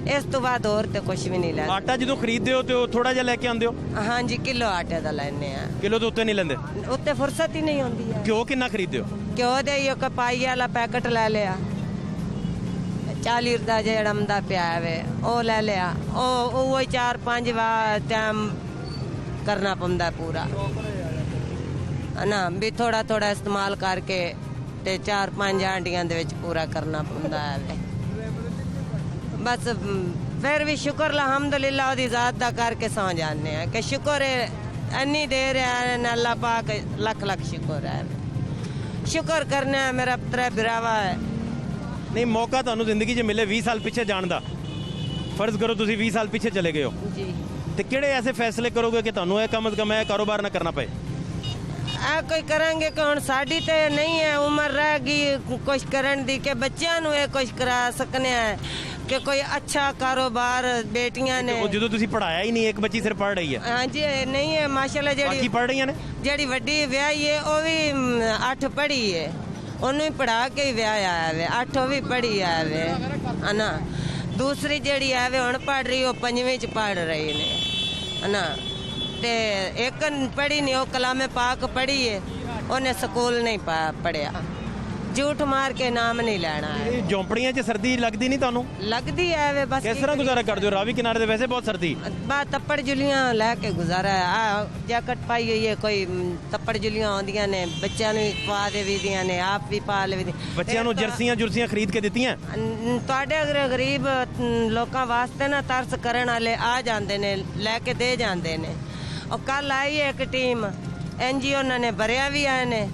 इस तो बाद और तो कुछ भी नहीं लेते। ਆਟਾ ਜਦੋਂ ਖਰੀਦਦੇ ਹੋ ਤੇ ਉਹ ਥੋੜਾ ਜਿਹਾ ਲੈ ਕੇ ਆਉਂਦੇ ਹੋ? हाँ जी, किलो आटे का लेने हैं। ਕਿਲੋ ਤੋਂ ਉੱਤੇ ਨਹੀਂ ਲੈਂਦੇ? उत्ते फुर्सत ही नहीं होती है। ਘਿਓ ਕਿੰਨਾ ਖਰੀਦਦੇ ਹੋ? घ्यो दे एक पाई वाला पैकेट ले लिया, 40 ਦਾ ਜਿਹੜਾ ਦਾ ਪਿਆ ਵੇ ਉਹ ਲੈ ਲਿਆ। ਉਹ 4-5 ਵਾਰ ਟਾਈਮ ਕਰਨਾ ਪੈਂਦਾ ਪੂਰਾ ਨਾ, ਵੀ ਥੋੜਾ ਥੋੜਾ ਇਸਤੇਮਾਲ ਕਰਕੇ ਤੇ 4-5 ਆਂਡੀਆਂ ਦੇ ਵਿੱਚ ਪੂਰਾ ਕਰਨਾ ਪੈਂਦਾ ਹੈ ਬਸ। ਫਿਰ ਵੀ ਸ਼ੁਕਰ ਅਲਹਮਦੁਲਿਲਾ ਉਹਦੀ ਜ਼ਾਤ ਦਾ ਕਰਕੇ ਸੌ ਜਾਂਦੇ ਆ ਕਿ ਸ਼ੁਕਰ ਹੈ ਇੰਨੀ ਦੇ ਰਿਹਾ ਹੈ ਅੱਲਾਹ ਪਾਕ, ਲੱਖ ਲੱਖ ਸ਼ੁਕਰ ਹੈ। ਸ਼ੁਕਰ ਕਰਨਾ ਹੈ। ਮੇਰਾ ਪੁੱਤਰ ਬਿਰਾਵਾ ਹੈ। ਨਹੀਂ ਮੌਕਾ ਤੁਹਾਨੂੰ ਜ਼ਿੰਦਗੀ 'ਚ ਮਿਲੇ 20 ਸਾਲ ਪਿੱਛੇ ਜਾਣ ਦਾ, ਫਰਜ਼ ਕਰੋ ਤੁਸੀਂ 20 ਸਾਲ ਪਿੱਛੇ ਚਲੇ ਗਏ ਹੋ ਜੀ, ਤੇ ਕਿਹੜੇ ਐਸੇ ਫੈਸਲੇ ਕਰੋਗੇ ਕਿ ਤੁਹਾਨੂੰ ਇਹ ਕਮ ਅਜ਼ ਕਮ ਇਹ ਕਾਰੋਬਾਰ ਨਾ ਕਰਨਾ ਪਏ? ਆ ਕੋਈ ਕਰਾਂਗੇ ਕਿ ਹੁਣ ਸਾਡੀ ਤੇ ਨਹੀਂ ਹੈ ਉਮਰ ਰਹਿ ਗਈ ਕੁਛ ਕਰਨ ਦੀ ਕਿ ਬੱਚਿਆਂ ਨੂੰ ਇਹ ਕੁਛ ਕਰਾ ਸਕਨੇ ਆ ਕਿ ਕੋਈ ਅੱਛਾ ਕਾਰੋਬਾਰ ਬੇਟੀਆਂ ਨੇ। ਉਹ ਜਦੋਂ ਤੁਸੀਂ ਪੜਾਇਆ ਹੀ ਨਹੀਂ, ਇੱਕ ਬੱਚੀ ਸਿਰ ਪੜ ਰਹੀ ਹੈ। ਹਾਂਜੀ ਨਹੀਂ ਹੈ ਮਾਸ਼ਾਅੱਲਾ। ਬਾਕੀ ਪੜ ਰਹੀਆਂ ਨੇ? ਜਿਹੜੀ ਵੱਡੀ ਵਿਆਹੀ ਹੈ ਉਹ ਵੀ 8 ਪੜ੍ਹੀ ਹੈ, ਉਹਨੂੰ ਹੀ ਪੜਾ ਕੇ ਹੀ ਵਿਆਹ ਆਇਆ ਵੇ, 8 ਉਹ ਵੀ ਪੜ੍ਹੀ ਆਇਆ ਵੇ ਹਨਾ। ਦੂਸਰੀ ਜਿਹੜੀ ਹੈ ਵੇ ਹੁਣ ਪੜ ਰਹੀ, ਉਹ 5ਵੀਂ ਚ ਪੜ ਰਹੀ ਨੇ ਹਨਾ। ਤੇ ਇੱਕ ਪੜ੍ਹੀ ਨਹੀਂ, ਉਹ ਕਲਾਮੇ ਪਾਕ ਪੜ੍ਹੀ ਹੈ, ਉਹਨੇ ਸਕੂਲ ਨਹੀਂ ਪੜਿਆ। ਝੂਠ ਮਾਰ ਕੇ ਨਾਮ ਨਹੀਂ ਲੈਣਾ ਹੈ। ਇਹ ਝੌਂਪੜੀਆਂ 'ਚ ਸਰਦੀ ਲੱਗਦੀ ਨਹੀਂ ਤੁਹਾਨੂੰ? ਲੱਗਦੀ ਹੈ ਵੇ ਬਸ। ਕਿਸ ਤਰ੍ਹਾਂ ਗੁਜ਼ਾਰਾ ਕਰਦੇ ਹੋ? ਰਾਵੀ ਕਿਨਾਰੇ ਤੇ ਵੈਸੇ ਬਹੁਤ ਸਰਦੀ। ਬਾਤ ਤੱਪੜ ਜੁਲੀਆਂ ਲੈ ਕੇ ਗੁਜ਼ਾਰਾ ਹੈ। ਆ ਜੈਕਟ ਪਾਈ ਹੋਈ ਹੈ, ਕੋਈ ਤੱਪੜ ਜੁਲੀਆਂ ਆਉਂਦੀਆਂ ਨੇ, ਬੱਚਿਆਂ ਨੂੰ ਪਾ ਦੇਵੀਆਂ ਨੇ, ਆਪ ਵੀ ਪਾ ਲਵੀ। ਬੱਚਿਆਂ ਨੂੰ ਜਰਸੀਆਂ ਜੁਰਸੀਆਂ ਖਰੀਦ ਕੇ ਦਿੱਤੀਆਂ? ਤੁਹਾਡੇ ਅਗਰ ਗਰੀਬ ਲੋਕਾਂ ਵਾਸਤੇ ਨਾ ਤਰਸ ਕਰਨ ਵਾਲੇ ਆ ਜਾਂਦੇ ਨੇ, ਲੈ ਕੇ ਦੇ ਜਾਂਦੇ ਨੇ। ਉਹ ਕੱਲ ਆਈ ਹੈ ਇੱਕ ਟੀਮ NGO, ਉਹਨਾਂ ਨੇ ਭਰਿਆ ਵੀ ਆਏ ਨੇ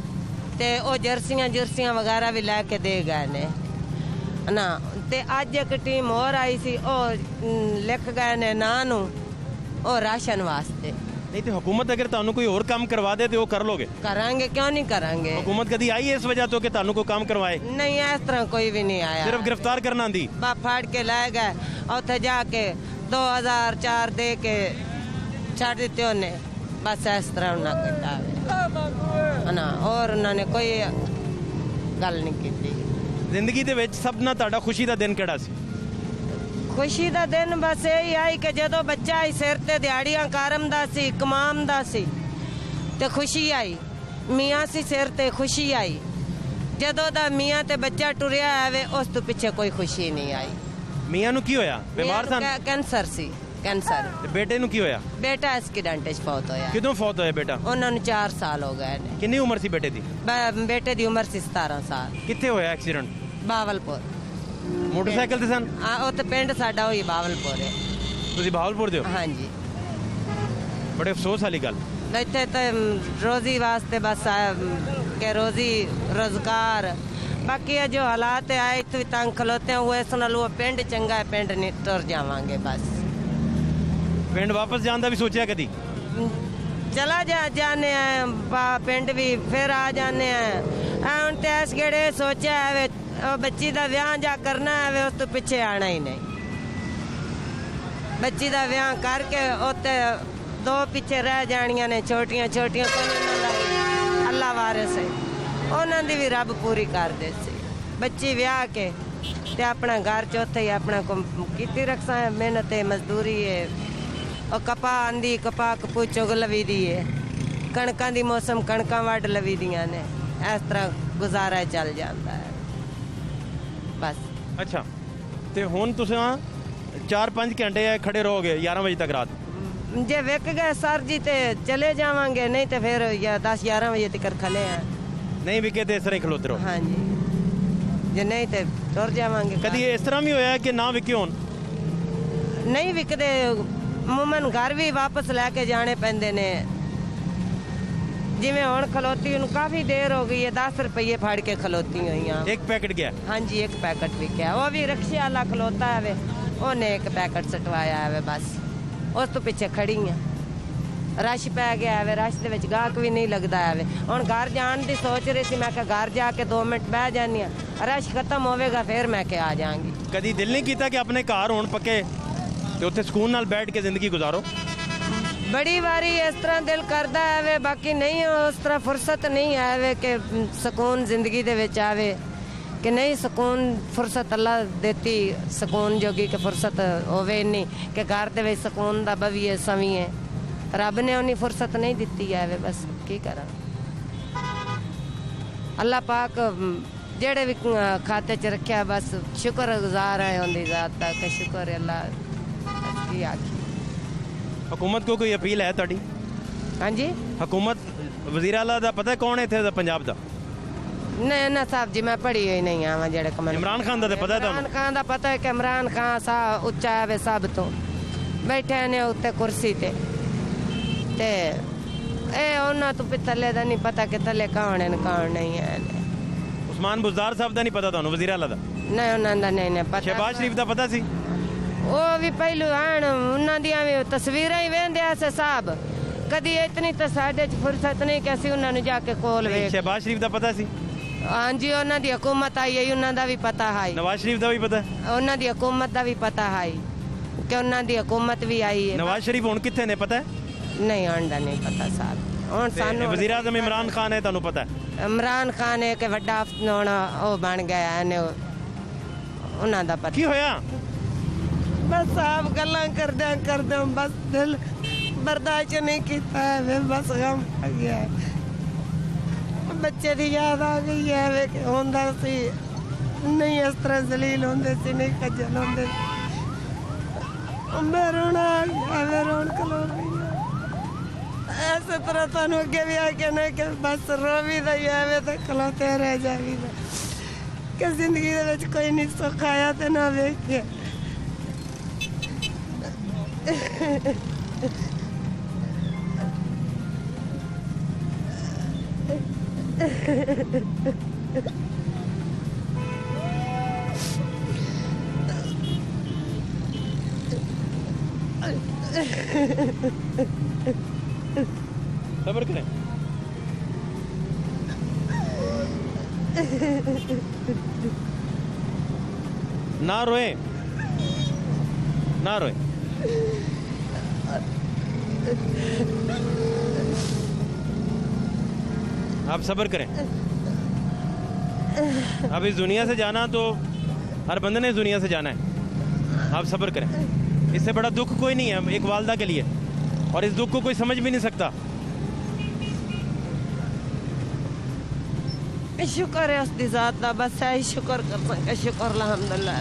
ਤੇ ਉਹ ਜਰਸੀਆਂ ਵਗੈਰਾ ਵੀ ਲੈ ਕੇ ਦੇ ਗਏ ਨੇ ਨਾ। ਤੇ ਅੱਜ ਇੱਕ ਟੀਮ ਹੋਰ ਆਈ ਸੀ, ਉਹ ਲਿਖ ਗਏ ਨੇ ਨਾਂ ਨੂੰ ਉਹ ਰਾਸ਼ਨ ਵਾਸਤੇ। ਨਹੀਂ ਤੇ ਹਕੂਮਤ ਅਗਰ ਤੁਹਾਨੂੰ ਕੋਈ ਹੋਰ ਕੰਮ ਕਰਵਾ ਦੇ ਤੇ ਉਹ ਕਰ ਲੋਗੇ? ਕਰਾਂਗੇ, ਕਿਉਂ ਨਹੀਂ ਕਰਾਂਗੇ। ਹਕੂਮਤ ਕਦੀ ਆਈ ਹੈ ਇਸ ਵਜ੍ਹਾ ਤੋਂ ਕਿ ਤੁਹਾਨੂੰ ਕੋਈ ਕੰਮ ਕਰਵਾਏ? ਨਹੀਂ, ਇਸ ਤਰ੍ਹਾਂ ਕੋਈ ਵੀ ਨਹੀਂ ਆਇਆ। ਸਿਰਫ ਗ੍ਰਿਫਤਾਰ ਕਰਨਾ ਆਂਦੀ? ਬਾ ਫਾੜ ਕੇ ਲੈ ਗਏ, ਉੱਥੇ ਜਾ ਕੇ 2004 ਦੇ ਕੇ ਛੱਡ ਦਿੱਤੇ ਉਹਨੇ। ਬਸ ਇਸ ਤਰ੍ਹਾਂ ਉਹਨਾਂ ਕੀਤਾ ਨਾ, ਹੋਰ ਉਹਨਾਂ ਨੇ ਕੋਈ ਗੱਲ ਨਹੀਂ ਕੀਤੀ। ਜ਼ਿੰਦਗੀ ਦੇ ਵਿੱਚ ਸਭ ਨਾਲ ਤੁਹਾਡਾ ਖੁਸ਼ੀ ਦਾ ਦਿਨ ਕਿਹੜਾ ਸੀ? ਖੁਸ਼ੀ ਦਾ ਦਿਨ ਬਸ ਇਹ ਆਈ ਕਿ ਜਦੋਂ ਬੱਚਾ ਹੀ ਸਿਰ ਤੇ ਦਿਹਾੜੀਆਂ ਕਰਮਦਾ ਸੀ, ਕਮਾਉਂਦਾ ਸੀ ਤੇ ਖੁਸ਼ੀ ਆਈ। ਮੀਆਂ ਸੀ ਸਿਰ ਤੇ, ਖੁਸ਼ੀ ਆਈ। ਜਦੋਂ ਦਾ ਮੀਆਂ ਤੇ ਬੱਚਾ ਟੁਰਿਆ ਆਵੇ ਉਸ ਤੋਂ ਪਿੱਛੇ ਕੋਈ ਖੁਸ਼ੀ ਨਹੀਂ ਆਈ। ਮੀਆਂ ਨੂੰ ਕੀ ਹੋਇਆ? ਬਿਮਾਰ ਸਨ? ਕੈਂਸਰ ਸੀ, ਕੈਂਸਰ। ਤੇ ਬੇਟੇ ਨੂੰ ਕੀ ਹੋਇਆ? ਬੇਟਾ ਐਕਸੀਡੈਂਟ 'ਚ ਫੌਤ ਹੋਇਆ। ਕਿਦੋਂ ਫੌਤ ਹੋਇਆ ਬੇਟਾ? ਉਹਨਾਂ ਨੂੰ 4 ਸਾਲ ਹੋ ਗਏ ਨੇ। ਕਿੰਨੀ ਉਮਰ ਸੀ ਬੇਟੇ ਦੀ? ਬੇਟੇ ਦੀ ਉਮਰ ਸੀ 17 ਸਾਲ। ਕਿੱਥੇ ਹੋਇਆ ਐਕਸੀਡੈਂਟ? ਬਾਵਲਪੁਰ। ਮੋਟਰਸਾਈਕਲ ਤੇ ਸਨ? ਉਹ ਤੇ ਪਿੰਡ ਸਾਡਾ ਹੋਈ ਬਾਵਲਪੁਰ ਹੈ। ਤੁਸੀਂ ਬਹਾਵਲਪੁਰ ਦੇ ਹੋ? ਹਾਂਜੀ। ਬੜੇ ਅਫਸੋਸ ਵਾਲੀ ਗੱਲ। ਇੱਥੇ ਤਾਂ ਰੋਜ਼ੀ ਵਾਸਤੇ ਬਸ ਕਿ ਰੋਜ਼ੀ ਰੋਜ਼ਗਾਰ, ਬਾਕੀ ਇਹ ਜੋ ਹਾਲਾਤ ਆਏ ਇੱਥੇ ਵੀ ਤੰਗ ਖਲੋਤੇ ਹੋਏ, ਇਸ ਨਾਲ ਉਹ ਪਿੰਡ ਚੰਗਾ ਹੈ, ਪਿੰਡ ਨਹੀਂ ਤੁਰ ਜਾਵਾਂਗੇ ਬਸ। ਪਿੰਡ ਵਾਪਸ ਜਾਣ ਦਾ ਵੀ ਸੋਚਿਆ ਕਦੀ? ਚਲਾ ਜਾਣੇ ਆ ਪਿੰਡ ਵੀ, ਫਿਰ ਆ ਜਾਣੇ ਆ। ਹੁਣ ਤੇ ਇਸ ਗੇੜੇ ਸੋਚਿਆ ਹੈ ਉਹ ਬੱਚੀ ਦਾ ਵਿਆਹ ਜਾਂ ਕਰਨਾ ਹੈ, ਉਸ ਤੋਂ ਪਿੱਛੇ ਆਣਾ ਹੀ ਨਹੀਂ। ਬੱਚੀ ਦਾ ਵਿਆਹ ਕਰਕੇ ਉੱਤੇ दो पीछे रह जानियां ने छोटियां छोटियां अल्लाह वारिस है उन्हां दी भी रब पूरी कर दे सी बच्ची ब्याह के ते अपना घर चौथे ही अपना कीती रखसा है मेहनत है मजदूरी है और कपा आंदी कपा कपू चुग लवी दी है कणकां दी मौसम कणकां वड लवी दियां ने इस तरह गुजारा चल जाता है बस। अच्छा तो हुण तुसीं 4-5 घंटे खड़े रहोगे 11 बजे तक रात? जे विक गए सर जी ते चले जावांगे नहीं तो फिर या 10-11 बजे तक खले हैं। नहीं विके तो इस तरह ही खलोते रहो? हाँ जी जे नहीं तो तुर जावांगे। कभी इस तरह भी होया कि ना विके होन? नहीं विकते मुमन घर भी वापस लैके जाने पैंदे ने जिमें हुण खलोती हूँ काफ़ी देर हो गई है 10 रुपये फाड़ के खलोती हुई हैं। एक पैकेट गया? हाँ जी एक पैकेट विकया वो भी रिक्शे वाला खलोता है वे उन्हें एक पैकेट सटवाया है वे बस उस तो पीछे खड़ी हैं रश पै गया है वे रश दे विच गाहक भी नहीं लगता है वे हुण घर जाण दी सोच रही थी मैं घर जाके 2 मिनट बह जानी रश खत्म होवेगा फिर मैं आ जाऊंगी। कभी दिल नहीं कीता कि अपने घर होण पक्के ते उत्थे सुकून नाल बैठ के जिंदगी गुजारो? बड़ी बारी इस तरह दिल करता है वे बाकी नहीं उस तरह फुर्सत नहीं है वे कि सुकून जिंदगी दे विच आवे कि नहीं सुकून फुर्सत अल्लाह देती सुकून जोगी कि फुर्सत होवे नहीं कि घर दे विच सुकून दा बवीए सवीए रब ने उन्नी फुर्सत नहीं दिती है वे बस की करा अल्लाह पाक जेड़े भी खाते च रखा बस शुक्र गुजार है उनकी ज़ात दा कि शुक्र है अल्लाह की आखी। हुकूमत को कोई अपील है तुहाडी? हाँ जी हुकूमत वज़ीर आला दा पता है कौन है इत्थे दा पंजाब दा? नहीं ना साहब जी मैं पढ़ी हुई नहीं आवा जेड़े कमन इमरान खान दा ते पता है तुहानू? इमरान खान दा पता है कि इमरान खान सा उच्चा है वे सब तो बैठे ने उत्ते कुर्सी ते ए उन्हां तो थल्ले दा नहीं पता कि थल्ले कौन है कौन नहीं है। उस्मान बुज़दार साहब दा नहीं पता तुहानू वज़ीर आला दा? नहीं उन्हां दा नहीं पता। शहबाज शरीफ दा पता सी? वो भी पहलू आन उन्हां दियां भी तस्वीरां ही वेंदे से साहब कदी इतनी तो साडे च फुर्सत नहीं कि असीं उन्हां नूं जाके कोल वेख। शहबाज शरीफ दा पता सी? हाँ जी उन्हां दी हुकूमत आई है उन्हां दा भी पता है। नवाज शरीफ दा भी पता है? उन्हां दी हुकूमत दा भी पता है कि उन्हां दी हुकूमत भी आई है। नवाज शरीफ हुण कित्थे ने पता है? नहीं उन्हां नहीं पता साहब हुण सानू वज़ीर आज़म इमरान खान है तुहानू पता है? इमरान खान एक वड्डा हुण ओ बन गया है ने उन्हां दा पता की होया? बस आप गल्लां करदे बस दिल बर्दाश्त नहीं कीता है वे बस गम आ गया है बच्चे दी याद आ गई है वे कि होंदा सी नहीं इस तरह जलील होंदे सी नहीं खज्जल होंदे मैं रोना आ गया वे रोन खलो गई ऐसे तरह तुहानू अगे भी आके ना कि बस रोवी दा ही है ते खलोते रह जावी कि जिंदगी दे विच कोई नहीं सुख आया ते ना वेखे सब्र करें। ना रोए ना रोए। आप सब्र करें। अब इस दुनिया से जाना तो हर बंदे ने इस दुनिया से जाना है। आप सब्र करें। इससे बड़ा दुख कोई नहीं है एक वालदा के लिए और इस दुख को कोई समझ भी नहीं सकता। शुक्र है उसकी ज़ात दा बस है शुक्र कर सके शुक्र अल्हम्दुलिल्लाह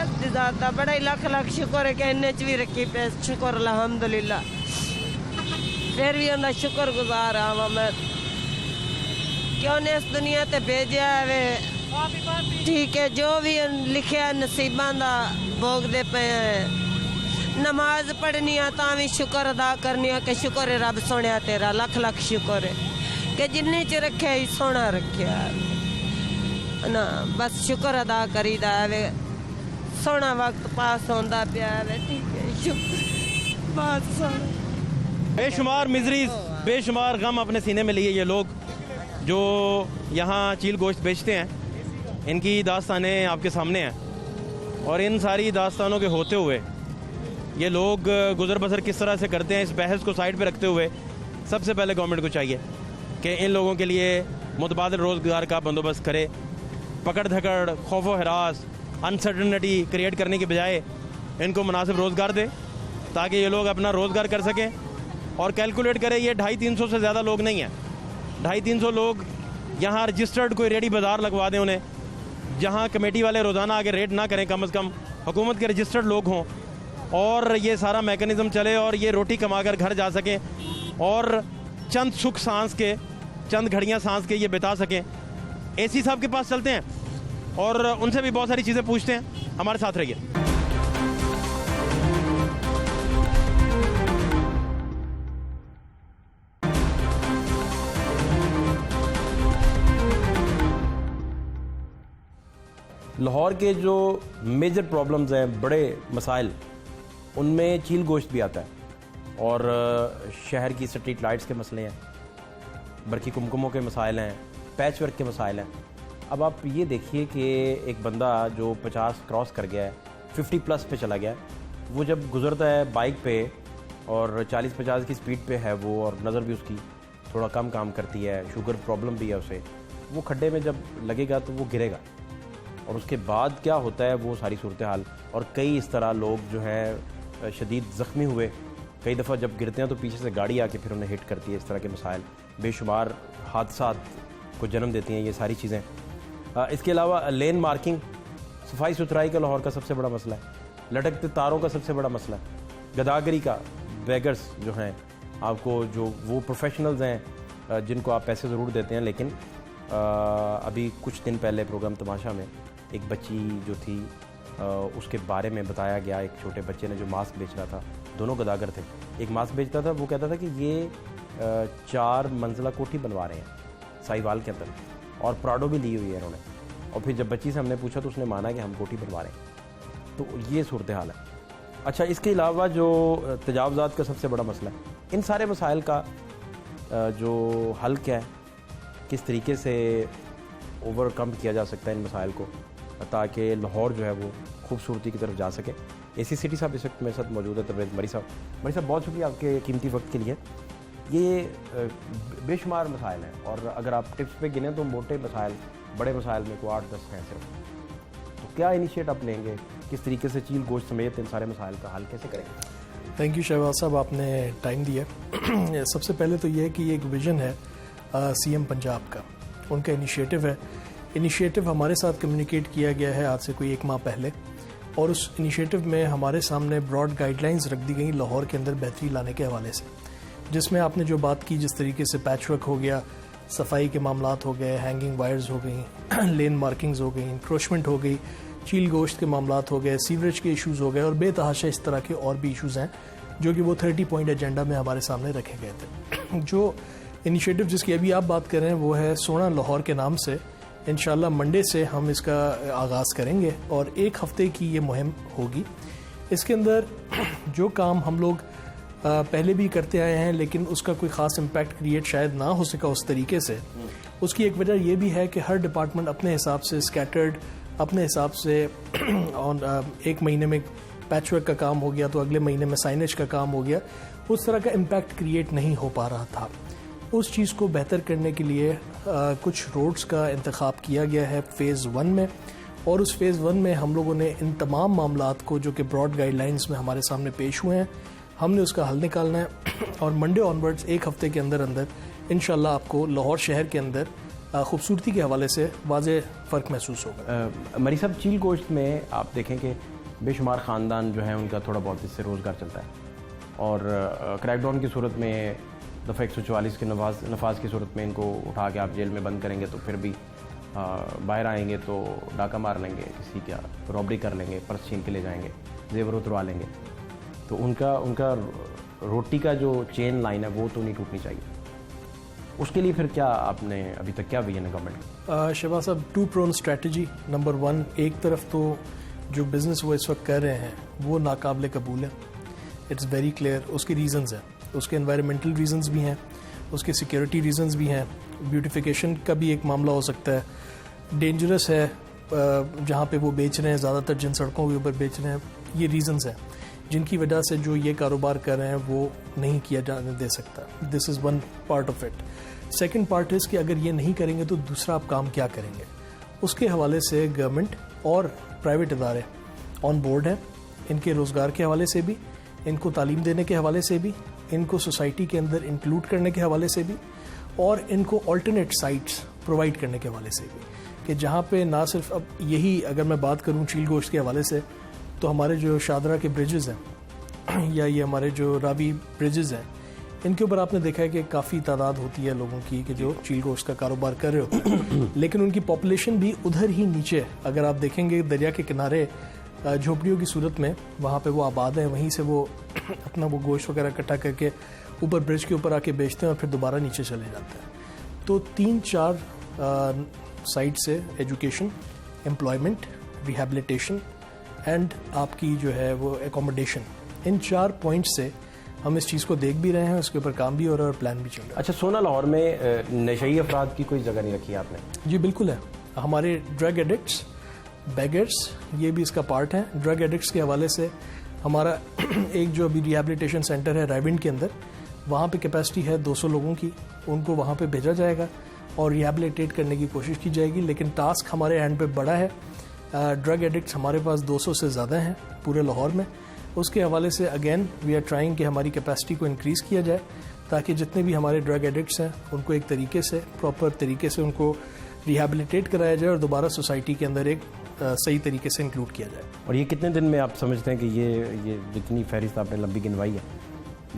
उसकी ज़ात दा बड़ा ही लख लख शुक्र है कि इन्ने च भी रखी पे शुक्र अल्हम्दुलिल्लाह फिर भी उनका शुक्र गुजार आवा मैं क्यों ने इस दुनिया ते भेजा है ठीक है जो भी लिखा नसीबां दा भोगदे पे नमाज पढ़नी है तां भी शुक्र अदा करनी है कि शुक्र है रब सुनिया तेरा लख लख शुक्र है कि जिन्ने च रखे ही सोना रखा ना बस शुक्र अदा करीदा है सोना वक्त पास होंदा पिया है ठीक है शुक्र बात सोना। बेशुमार मिजरीज बेशुमार गम अपने सीने में लिए ये लोग जो यहाँ चील गोश्त बेचते हैं इनकी दास्तानें आपके सामने हैं और इन सारी दास्तानों के होते हुए ये लोग गुजर बसर किस तरह से करते हैं, इस बहस को साइड पे रखते हुए सबसे पहले गवर्नमेंट को चाहिए कि इन लोगों के लिए मुतबादिल रोज़गार का बंदोबस्त करे। पकड़ धकड़, खौफ व हरास, अनसर्टनिटी क्रिएट करने के बजाय इनको मुनासिब रोज़गार दे ताकि ये लोग अपना रोज़गार कर सकें। और कैलकुलेट करें, ये 250-300 से ज़्यादा लोग नहीं हैं। 250-300 लोग यहाँ रजिस्टर्ड कोई रेडी बाज़ार लगवा दें उन्हें, जहाँ कमेटी वाले रोज़ाना आगे रेड ना करें, कम अज़ कम हुकूमत के रजिस्टर्ड लोग हों और ये सारा मैकेनिज़्म चले और ये रोटी कमा कर घर जा सकें और चंद सुख सांस के, चंद घड़ियाँ सांस के ये बिता सकें। एसी साहब के पास चलते हैं और उनसे भी बहुत सारी चीज़ें पूछते हैं। हमारे साथ रहिए। लाहौर के जो मेजर प्रॉब्लम्स हैं, बड़े मसाइल, उनमें चील गोश्त भी आता है और शहर की स्ट्रीट लाइट्स के मसले हैं, बरकी कुमकुमों के मसाइल हैं, पैच वर्क के मसाइल हैं। अब आप ये देखिए कि एक बंदा जो 50 क्रॉस कर गया है, 50 प्लस पे चला गया है, वो जब गुजरता है बाइक पे और 40-50 की स्पीड पे है वो, और नज़र भी उसकी थोड़ा कम काम करती है, शुगर प्रॉब्लम भी है उसे, वो खड्डे में जब लगेगा तो वो गिरेगा और उसके बाद क्या होता है वो सारी सूरत हाल। और कई इस तरह लोग जो हैं शदीद ज़ख्मी हुए, कई दफ़ा जब गिरते हैं तो पीछे से गाड़ी आके फिर उन्हें हिट करती है। इस तरह के मसाइल बेशुमार हादसात को जन्म देती हैं ये सारी चीज़ें। इसके अलावा लेन मार्किंग, सफाई सुथराई का लाहौर का सबसे बड़ा मसला है, लटकते तारों का सबसे बड़ा मसला है, गदागरी का, बेगर्स जो हैं, आपको जो वो प्रोफेशनल्स हैं जिनको आप पैसे ज़रूर देते हैं, लेकिन अभी कुछ दिन पहले प्रोग्राम तमाशा में एक बच्ची जो थी उसके बारे में बताया गया, एक छोटे बच्चे ने जो मास्क बेच रहा था, दोनों गदागर थे, एक मास्क बेचता था, वो कहता था कि ये 4 मंजिला कोठी बनवा रहे हैं साहिवाल के अंदर और प्राडो भी ली हुई है इन्होंने। और फिर जब बच्ची से हमने पूछा तो उसने माना कि हम कोठी बनवा रहे हैं। तो ये सूरत हाल है। अच्छा, इसके अलावा जो तजावज़ात का सबसे बड़ा मसला है, इन सारे मसाइल का जो हल क्या है, किस तरीके से ओवरकम किया जा सकता है इन मसाइल को ताकि लाहौर जो है वो खूबसूरती की तरफ जा सके। एसी सिटी साहब इस वक्त मेरे साथ मौजूद है, तब्रेज़ मरी साहब। मरी साहब, बहुत शुक्रिया आपके कीमती वक्त के लिए। ये बेशुमार मसाइल हैं और अगर आप टिप्स पे गिने तो मोटे मसाइल, बड़े मसाइल में को 8-10 हैं सिर्फ। तो क्या इनिशिएट आप लेंगे, किस तरीके से चील गोश्त समेत इन सारे मसाइल का हल कैसे करेंगे? थैंक यू शहबाज साहब, आपने टाइम दिया। सबसे पहले तो ये है कि ये एक विज़न है सीएम पंजाब का, उनका इनिशिएटिव है। इनिशिएटिव हमारे साथ कम्युनिकेट किया गया है आज से कोई 1 माह पहले, और उस इनिशिएटिव में हमारे सामने ब्रॉड गाइडलाइंस रख दी गई लाहौर के अंदर बेहतरी लाने के हवाले से, जिसमें आपने जो बात की, जिस तरीके से पैच वर्क हो गया, सफाई के मामलात हो गए, हैंगिंग वायर्स हो गई, लेन मार्किंग्स हो गई, इंक्रोचमेंट हो गई, चील गोश्त के मामलात हो गए, सीवरेज के इशूज़ हो गए और बेतहाशा इस तरह के और भी इशूज़ हैं जो कि वो 30 पॉइंट एजेंडा में हमारे सामने रखे गए थे। जो इनिशिएटिव जिसकी अभी आप बात कर रहे हैं वो है सोना लाहौर के नाम से। इंशाल्लाह मंडे से हम इसका आगाज़ करेंगे और 1 हफ़्ते की ये मुहिम होगी। इसके अंदर जो काम हम लोग पहले भी करते आए हैं लेकिन उसका कोई ख़ास इम्पैक्ट क्रिएट शायद ना हो सका उस तरीके से, उसकी एक वजह ये भी है कि हर डिपार्टमेंट अपने हिसाब से स्कैटर्ड, अपने हिसाब से एक महीने में पैचवर्क का काम हो गया तो अगले महीने में साइनेज का काम हो गया, उस तरह का इम्पैक्ट क्रिएट नहीं हो पा रहा था। उस चीज़ को बेहतर करने के लिए कुछ रोड्स का इंतखाब किया गया है फ़ेज़ 1 में, और उस फ़ेज़ 1 में हम लोगों ने इन तमाम मामलात को जो कि ब्रॉड गाइडलाइंस में हमारे सामने पेश हुए हैं, हमने उसका हल निकालना है और मंडे ऑनवर्ड्स 1 हफ़्ते के अंदर अंदर इंशाल्लाह आपको लाहौर शहर के अंदर खूबसूरती के हवाले से वाज़े फ़र्क महसूस होगा। मरी साहब, चील गोश्त में आप देखें कि बेशुमार ख़ानदान जो है उनका थोड़ा बहुत इससे रोज़गार चलता है और क्रैकडाउन की सूरत में, दफ़ा 144 के नफाज की सूरत में इनको उठा के आप जेल में बंद करेंगे तो फिर भी बाहर आएंगे तो डाका मार लेंगे, किसी का रॉबरी कर लेंगे, पर्स छीन के ले जाएंगे, जेवर उतरवा लेंगे। तो उनका रोटी का जो चेन लाइन है वो तो नहीं टूटनी चाहिए। उसके लिए फिर क्या आपने अभी तक क्या विजन है गवर्नमेंट? शहबाज साहब, 2 प्रोन स्ट्रैटेजी। नंबर 1, एक तरफ तो जो बिज़नेस वो इस वक्त कर रहे हैं वो नाकाबिले कबूल है, इट्स वेरी क्लियर। उसके रीज़न्स हैं, उसके एनवायरमेंटल रीज़न्स भी हैं, उसके सिक्योरिटी रीज़न्स भी हैं, ब्यूटिफिकेशन का भी एक मामला हो सकता है, डेंजरस है जहाँ पे वो बेच रहे हैं, ज़्यादातर जिन सड़कों के ऊपर बेच रहे हैं, ये रीज़न्स हैं। जिनकी वजह से जो ये कारोबार कर रहे हैं वो नहीं किया जाने दे सकता। This is one part of it. Second part is कि अगर ये नहीं करेंगे तो दूसरा आप काम क्या करेंगे। उसके हवाले से गवर्नमेंट और प्राइवेट इदारे ऑन बोर्ड हैं, इनके रोज़गार के हवाले से भी, इनको तालीम देने के हवाले से भी, इनको सोसाइटी के अंदर इंक्लूड करने के हवाले से भी, और इनको अल्टरनेट साइट्स प्रोवाइड करने के हवाले से भी, कि जहाँ पे ना सिर्फ अब यही अगर मैं बात करूँ चील गोश्त के हवाले से, तो हमारे जो शादरा के ब्रिजेज़ हैं या ये हमारे जो रावी ब्रिजेज़ हैं, इनके ऊपर आपने देखा है कि काफ़ी तादाद होती है लोगों की कि जो चील गोश्त का कारोबार कर रहे होते हैं, लेकिन उनकी पॉपुलेशन भी उधर ही नीचे, अगर आप देखेंगे दरिया के किनारे झोपड़ियों की सूरत में, वहाँ पे वो आबाद हैं, वहीं से वो अपना वो गोश्त वगैरह इकट्ठा करके ऊपर ब्रिज के ऊपर आके बेचते हैं और फिर दोबारा नीचे चले जाते हैं। तो 3-4 साइड से एजुकेशन, एम्प्लॉयमेंट, रिहैबिलिटेशन एंड आपकी जो है वो एकोमोडेशन, इन 4 पॉइंट से हम इस चीज़ को देख भी रहे हैं, उसके ऊपर काम भी हो रहा है और प्लान भी चल रहा है। अच्छा, सोना लाहौर में नशई अफराद की कोई जगह नहीं रखी है आपने? जी बिल्कुल है। हमारे ड्रग एडिक्ट्स, बेगर्स, ये भी इसका पार्ट है। ड्रग एडिक्ट्स के हवाले से हमारा एक जो अभी रिहैबिलिटेशन सेंटर है रायविंड के अंदर, वहाँ पे कैपेसिटी है 200 लोगों की, उनको वहाँ पे भेजा जाएगा और रिहैबिलिटेट करने की कोशिश की जाएगी। लेकिन टास्क हमारे हैंड पे बड़ा है। ड्रग एडिक्ट्स हमारे पास 200 से ज़्यादा हैं पूरे लाहौर में। उसके हवाले से अगेन वी आर ट्राइंग कि हमारी कैपेसिटी को इंक्रीज़ किया जाए, ताकि जितने भी हमारे ड्रग एडिक्ट्स हैं उनको एक तरीके से, प्रॉपर तरीके से उनको रिहैबिलिटेट कराया जाए और दोबारा सोसाइटी के अंदर एक सही तरीके से इंक्लूड किया जाए। और ये कितने दिन में आप समझते हैं कि ये जितनी फहरिस्त आपने लंबी गिनवाई है,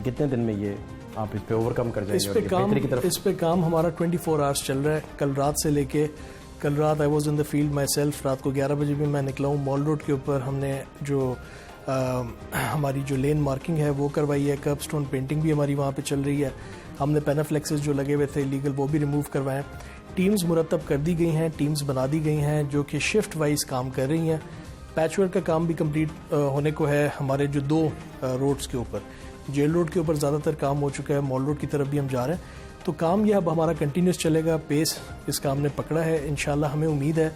कितने दिन में ये आप इस पे ओवरकम कर जाएंगे? इस पे काम हमारा 24 आवर्स चल रहा है। कल रात I was in the field my self. रात को 11 बजे भी मैं निकला हूँ। मॉल रोड के ऊपर हमने जो हमारी जो लेन मार्किंग है वो करवाई है, कर्ब स्टोन पेंटिंग भी हमारी वहाँ पे चल रही है। हमने पेनाफ्लेक्सेस जो लगे हुए थे इलीगल वो भी रिमूव करवाएं। टीम्स मुरतब कर दी गई हैं, टीम्स बना दी गई हैं जो कि शिफ्ट वाइज काम कर रही हैं। पैचवर्क का काम भी कंप्लीट होने को है हमारे जो 2 रोड्स के ऊपर। जेल रोड के ऊपर ज़्यादातर काम हो चुका है, मॉल रोड की तरफ भी हम जा रहे हैं। तो काम यह अब हमारा कंटिन्यूस चलेगा, पेस इस काम ने पकड़ा है। इंशाल्लाह हमें उम्मीद है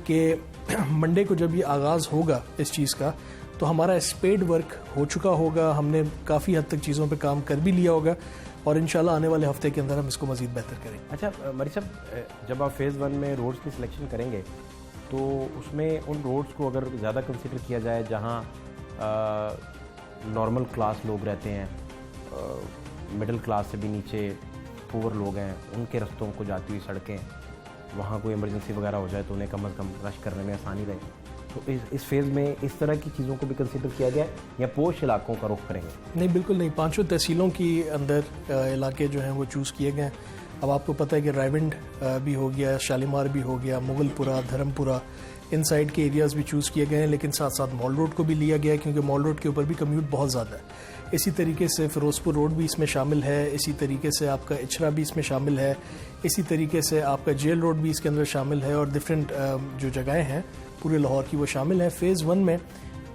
कि मंडे को जब ये आगाज़ होगा इस चीज़ का, तो हमारा स्पेड वर्क हो चुका होगा, हमने काफ़ी हद तक चीज़ों पे काम कर भी लिया होगा और इंशाल्लाह आने वाले हफ्ते के अंदर हम इसको मज़ीद बेहतर करेंगे। अच्छा मरी साहब, जब आप फेज़ 1 में रोड्स की सिलेक्शन करेंगे तो उसमें उन रोड्स को अगर ज़्यादा कंसिडर किया जाए जहाँ नॉर्मल क्लास लोग रहते हैं, मिडिल क्लास से भी नीचे पुअर लोग हैं, उनके रस्तों को जाती हुई सड़कें, वहाँ कोई इमरजेंसी वगैरह हो जाए तो उन्हें कम अज़ कम रश करने में आसानी रहे, तो इस फेज़ में इस तरह की चीज़ों को भी कंसिडर किया गया है या पोश इलाकों का रुख करेंगे? नहीं, बिल्कुल नहीं। 5 तहसीलों की अंदर इलाके जो हैं वो चूज़ किए गए हैं। अब आपको पता है कि रायविंड भी हो गया, शालीमार भी हो गया, मुगलपुरा, धर्मपुरा, इन साइड के एरियाज़ भी चूज़ किए गए हैं। लेकिन साथ साथ मॉल रोड को भी लिया गया है क्योंकि मॉल रोड के ऊपर भी कम्यूट बहुत ज़्यादा है। इसी तरीके से फिरोजपुर रोड भी इसमें शामिल है, इसी तरीके से आपका इचरा भी इसमें शामिल है, इसी तरीके से आपका जेल रोड भी इसके अंदर शामिल है और डिफरेंट जो जगहें हैं पूरे लाहौर की वो शामिल है। फेज़ 1 में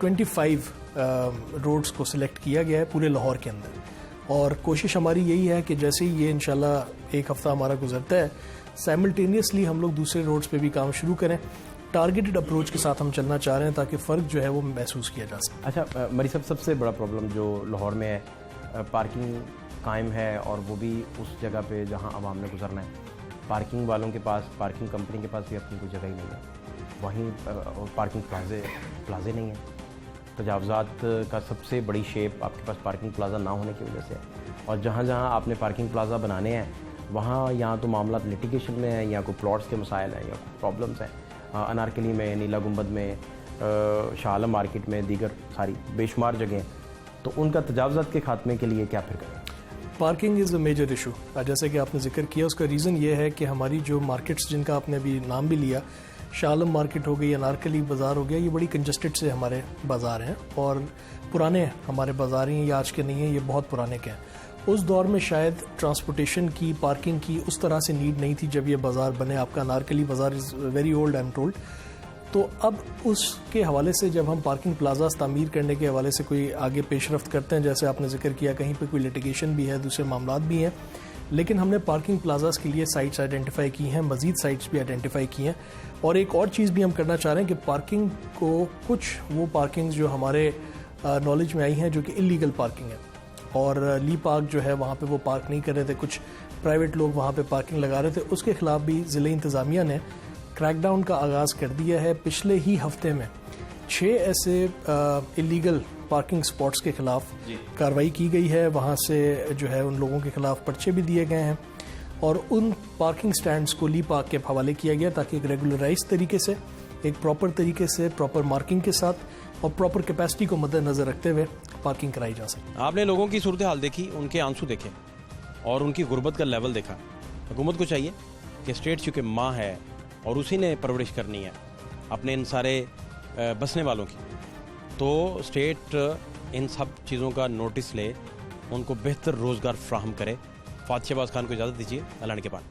25 रोड्स को सिलेक्ट किया गया है पूरे लाहौर के अंदर और कोशिश हमारी यही है कि जैसे ही ये इंशाल्लाह एक हफ़्ता हमारा गुजरता है, साइमल्टेनियसली हम लोग दूसरे रोड्स पे भी काम शुरू करें। टारगेटेड अप्रोच के साथ हम चलना चाह रहे हैं ताकि फ़र्क जो है वो महसूस किया जा सके। अच्छा मरी साहब, सबसे बड़ा प्रॉब्लम जो लाहौर में है, पार्किंग कायम है और वो भी उस जगह पे जहां आवाम ने गुजरना है। पार्किंग वालों के पास, पार्किंग कंपनी के पास भी अपनी कोई जगह ही नहीं है, वहीं पार्किंग प्लाजे नहीं है। तजावज़ात का सबसे बड़ी शेप आपके पास पार्किंग प्लाजा ना होने की वजह से है और जहाँ जहाँ आपने पार्किंग प्लाजा बनाने हैं वहाँ या तो मामला लिटिगेशन में है या कोई प्लॉट्स के मसाइल हैं या कोई प्रॉब्लम्स हैं। अनारकली में, नीला गुंबद में, शाह आलम मार्केट में, दीगर सारी बेशुमार जगह, तो उनका तजावज़ात के खात्मे के लिए क्या फिर करें? Parking is a major issue. जैसे कि आपने जिक्र किया, उसका रीज़न ये है कि हमारी जो मार्केट्स जिनका आपने अभी नाम भी लिया, शाह आलम मार्केट हो गई, अनारकली बाज़ार हो गया, ये बड़ी कंजस्टेड से हमारे बाज़ार हैं और पुराने हमारे बाज़ार हैं, ये आज के नहीं हैं, ये बहुत पुराने के हैं। उस दौर में शायद ट्रांसपोर्टेशन की, पार्किंग की उस तरह से नीड नहीं थी जब ये बाज़ार बने। आपका अनारकली बाज़ार is very old, I am told. तो अब उसके हवाले से जब हम पार्किंग प्लाजास तामीर करने के हवाले से कोई आगे पेशरफ्त करते हैं, जैसे आपने जिक्र किया कहीं पे कोई लिटिगेशन भी है, दूसरे मामलात भी हैं, लेकिन हमने पार्किंग प्लाजास के लिए साइट्स आइडेंटिफाई की हैं, मज़ीद साइट्स भी आइडेंटिफाई की हैं। और एक और चीज़ भी हम करना चाह रहे हैं कि पार्किंग को, कुछ वो पार्किंग जो हमारे नॉलेज में आई हैं जो कि इलीगल पार्किंग है। और ली पार्क जो है वहाँ पे वो पार्क नहीं कर रहे थे, कुछ प्राइवेट लोग वहाँ पे पार्किंग लगा रहे थे। उसके खिलाफ भी ज़िले इंतज़ामिया ने क्रैकडाउन का आगाज़ कर दिया है। पिछले ही हफ्ते में 6 ऐसे इलीगल पार्किंग स्पॉट्स के खिलाफ कार्रवाई की गई है। वहाँ से जो है उन लोगों के खिलाफ पर्चे भी दिए गए हैं और उन पार्किंग स्टैंड्स को ली पार्क के हवाले किया गया ताकि एक रेगुलराइज तरीके से, एक प्रॉपर तरीके से, प्रॉपर मार्किंग के साथ और प्रॉपर कैपेसिटी को मद्देनजर रखते हुए पार्किंग कराई जा सके। आपने लोगों की सूरत हाल देखी, उनके आंसू देखे और उनकी गुर्बत का लेवल देखा। हुकूमत को चाहिए कि स्टेट चूँकि माँ है और उसी ने परवरिश करनी है अपने इन सारे बसने वालों की, तो स्टेट इन सब चीज़ों का नोटिस ले, उनको बेहतर रोज़गार फ्राहम करे। फातिह शहबाज खान को इजाज़त दीजिए। अल्लाह के पास।